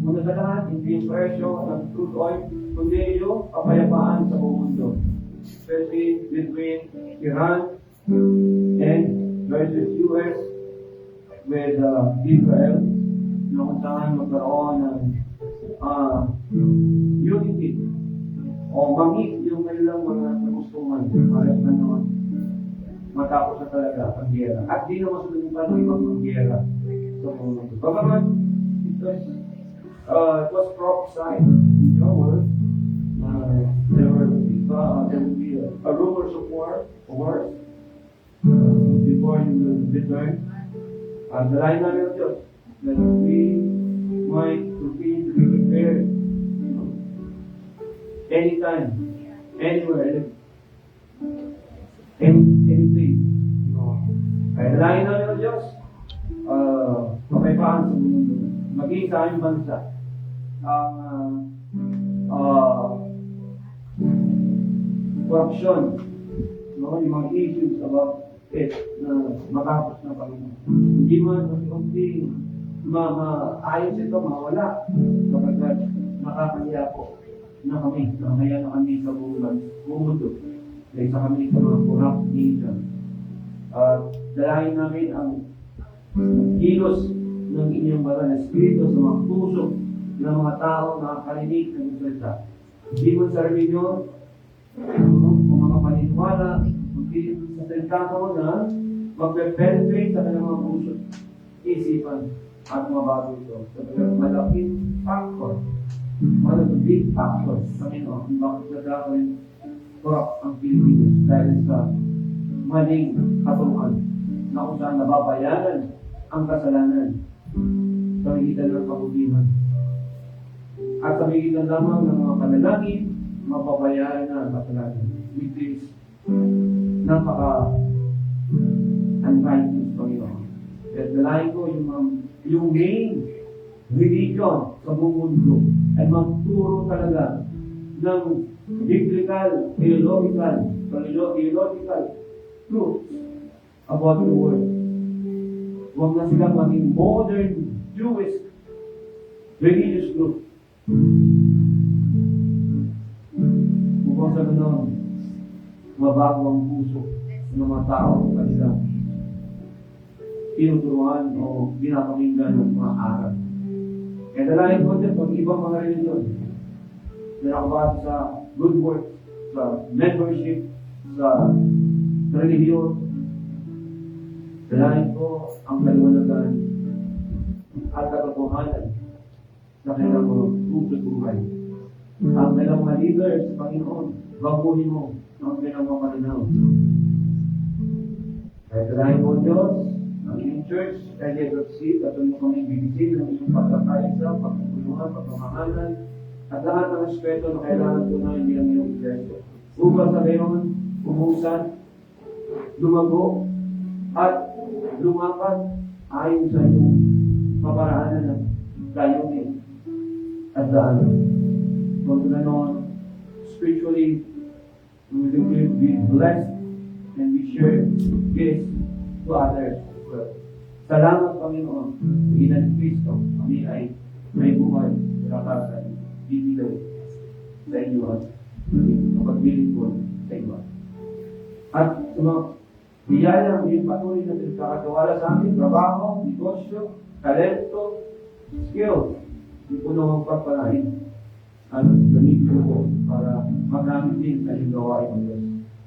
muna sa lahat, hindi yung presyo ng crude oil, kundi yung kapayapaan sa buong mundo. Especially between Iran and versus US with Israel, na kung saan magkaroon ng unity o mangit yung kanilang mga kagustuhan para sa naman matapos na talaga ang gera. At di na masulipan ng ibang mga gera sa mga ito. Bagaman, it was prophesied in your word, there will be a rumors of wars before you will return. Dalayan namin ang Diyos that we might continue to be prepared anytime, anywhere, any place. Kaya dalayan namin ang Diyos, kapayapaan sa mundo. Maging sa aming bansa, ang corruption, yung mga issues about it na matapos na Panginoon. Hindi man unti-unti maayos ito, mawala. Kapagkat nakakaya po na kami, nakakaya na kami sa buong mundo. Dahil sa kami sa mga corrupt nation. Dalahin namin ang kilos ng inyong banal na espiritu sa mga puso ng mga tao na nakakarinig ng salita. Hindi man sa religion, o mga paniniwala, sa salita mo na magpe-penetrate sa kanilang mga puso, isipan at mabago ito. Sapagkat malaking factor, one of the big factors sa Panginoon kung bakit nagkakaroon corrupt ang Pilipinas dahil sa maling katuruan na kung saan nababayaran ang kasalanan sa magitan ng kabutihan. At sa magitan lamang ng mga panalangin, mababayaran na ang kasalanan. Which is napaka-unrighteous, Panginoon. At dalahin ko yung main religion sa buong mundo ay magturo talaga ng biblical, theological truths about the world. Huwag na silang maging modern Jewish religious group. Mukhang sa gano'n, mabago ang puso ng mga tao kanilang tinuturuan o pinapakinggan ng mga aral. Kaya dalahin ko din pag ibang mga religion na nakabasa sa good works, sa membership, sa religion, dalahin ko ang kaliwanagan at katotohanan na kailangan mo tututuhay. Ang kailangan mga leaders sa Panginoon, baguhin mo ang kailangan mga pananaw. Kaya dalahin mo Diyos, ang inyong church, kaya Jesuit, at tulong kami bibisin ng inyong pagkakaisa, pagkutulungan, pagmamahalan, at lahat ng aspeto na kailangan po na hindi lang iyong iglesia. Upang sa gayon, umusan, lumago, at lumapat ayon sa iyong paparaanan ng layunin at daanan. Kung ganoon, spiritually, we will be blessed and we share this to others as well. Salamat, Panginoon, sa Ina ni Cristo, kami ay may buhay, kalakasan, bibigay sa inyo at kapagbilig po sa inyo. At sa mga biyaya ang iyong patuloy na pinagkakatiwala sa amin, trabaho, negosyo, talento, skills, hindi po naman pagpalain at gamitin po para magamit din sa iyong gawain ng Diyos.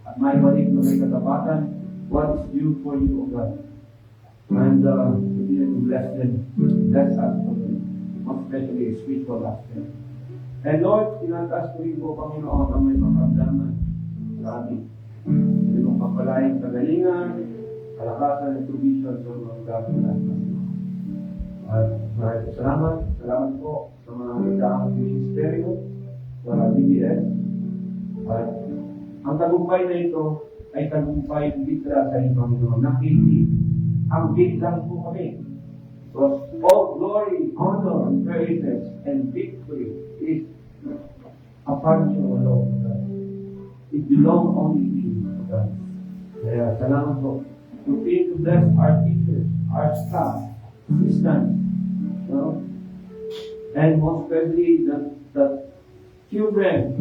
At may balik na may katapatan, what is due for you, O God. And continue to bless them, bless us, especially a spiritual aspect. And Lord, tinataas ko rin po, Panginoon, ang may pagkamdaman sa amin. Hindi mong pagpalaing kagalingan, kalakasan at provision sa mga gagawin. At maraming salamat. Salamat po sa mga nagdaang ministeryo, sa DBS. At ang tagumpay na ito ay tagumpay litra sa inyong Panginoon. Nakili. Ang big lang po kami. So, all glory, honor, and praises, and victory is upon you alone, God. It belongs only to you, God. Kaya salamat po. Continue to bless our teachers, our staff, assistants, no? And most especially the children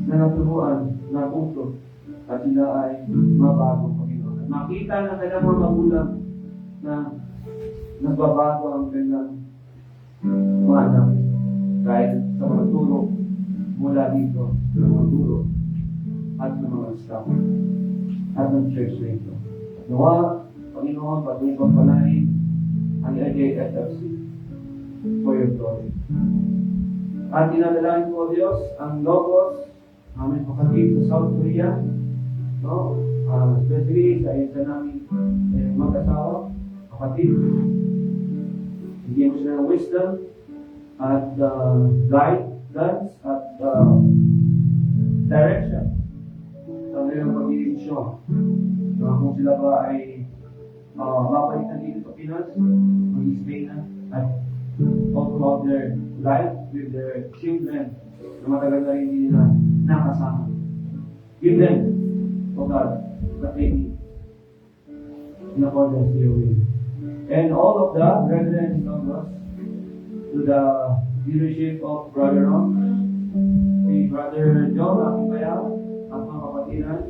na naturuan, natuto, at sila ay mabago, Panginoon. At makita ng kanilang mga magulang na nagbabago ang kanilang mga anak dahil sa mga turo mula dito, sa mga turo at sa mga staff at ng church rito. Nawa, Panginoon, patuloy pagpalain ang LJSFC for your glory. At dinadalain ko, Diyos, ang logos, aming kapatid sa South Korea, no? Especially sa isa namin mag-asawa, kapatid. Bigyan mo sila ng wisdom at guidance at direction sa kanilang pag-iisyon. Kung sila ba ay mabalik na dito sa Pinas, mag-stay na at all throughout their life with their children na matagal na hindi nila nakasama. Give them, O God, that they need in accordance to your will. And all of the brethren in us, to the leadership of Brother Ron, si Brother John, aking bayaw, at mga kapatiran,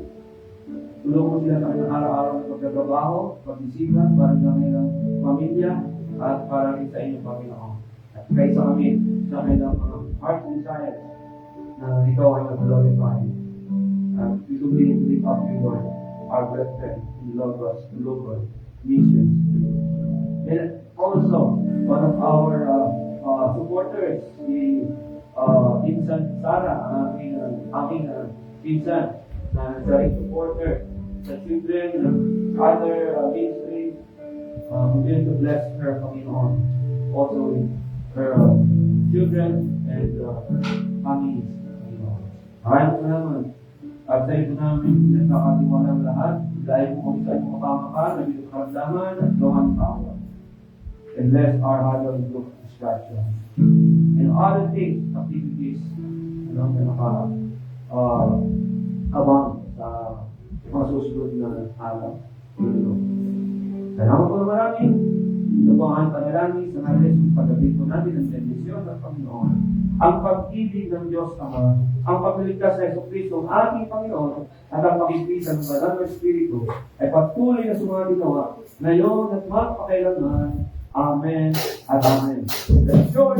tulungan mo sila sa kanilang araw-araw na pagkatrabaho, pag-isipan, para sa kanilang pamilya, at para rin sa inyong Panginoon. At kaysa kami sa kanilang mga heart desires na ikaw ay mag-glorify. And we continue to lift up you, Lord, our brethren, in Logos, missions. And also, one of our supporters, si Vincent Sara, aking Vincent, na direct supporter sa children and other ministries, begin to bless her, Panginoon, also with her children and families, Panginoon. Maraming salamat. At sa ito namin, nakakatiwala ang lahat, dahil kung saan makama ka, naging karamdaman at dohan power. And bless our heart of group distraction. And other things, activities, na abang sa mga susunod na araw. Salamat po na marami. Ito po ang panalangin sa mga Jesus, pagdating po natin ang bendisyon ng Panginoon. Ang pag-ibig ng Diyos Ama, ang pagliligtas sa Jesucristo, ang ating Panginoon, at ang pakikisan ng Banal na Espiritu, ay patuloy na sumaginawa ngayon at magpakailanman. Amen at Amen. Let's go!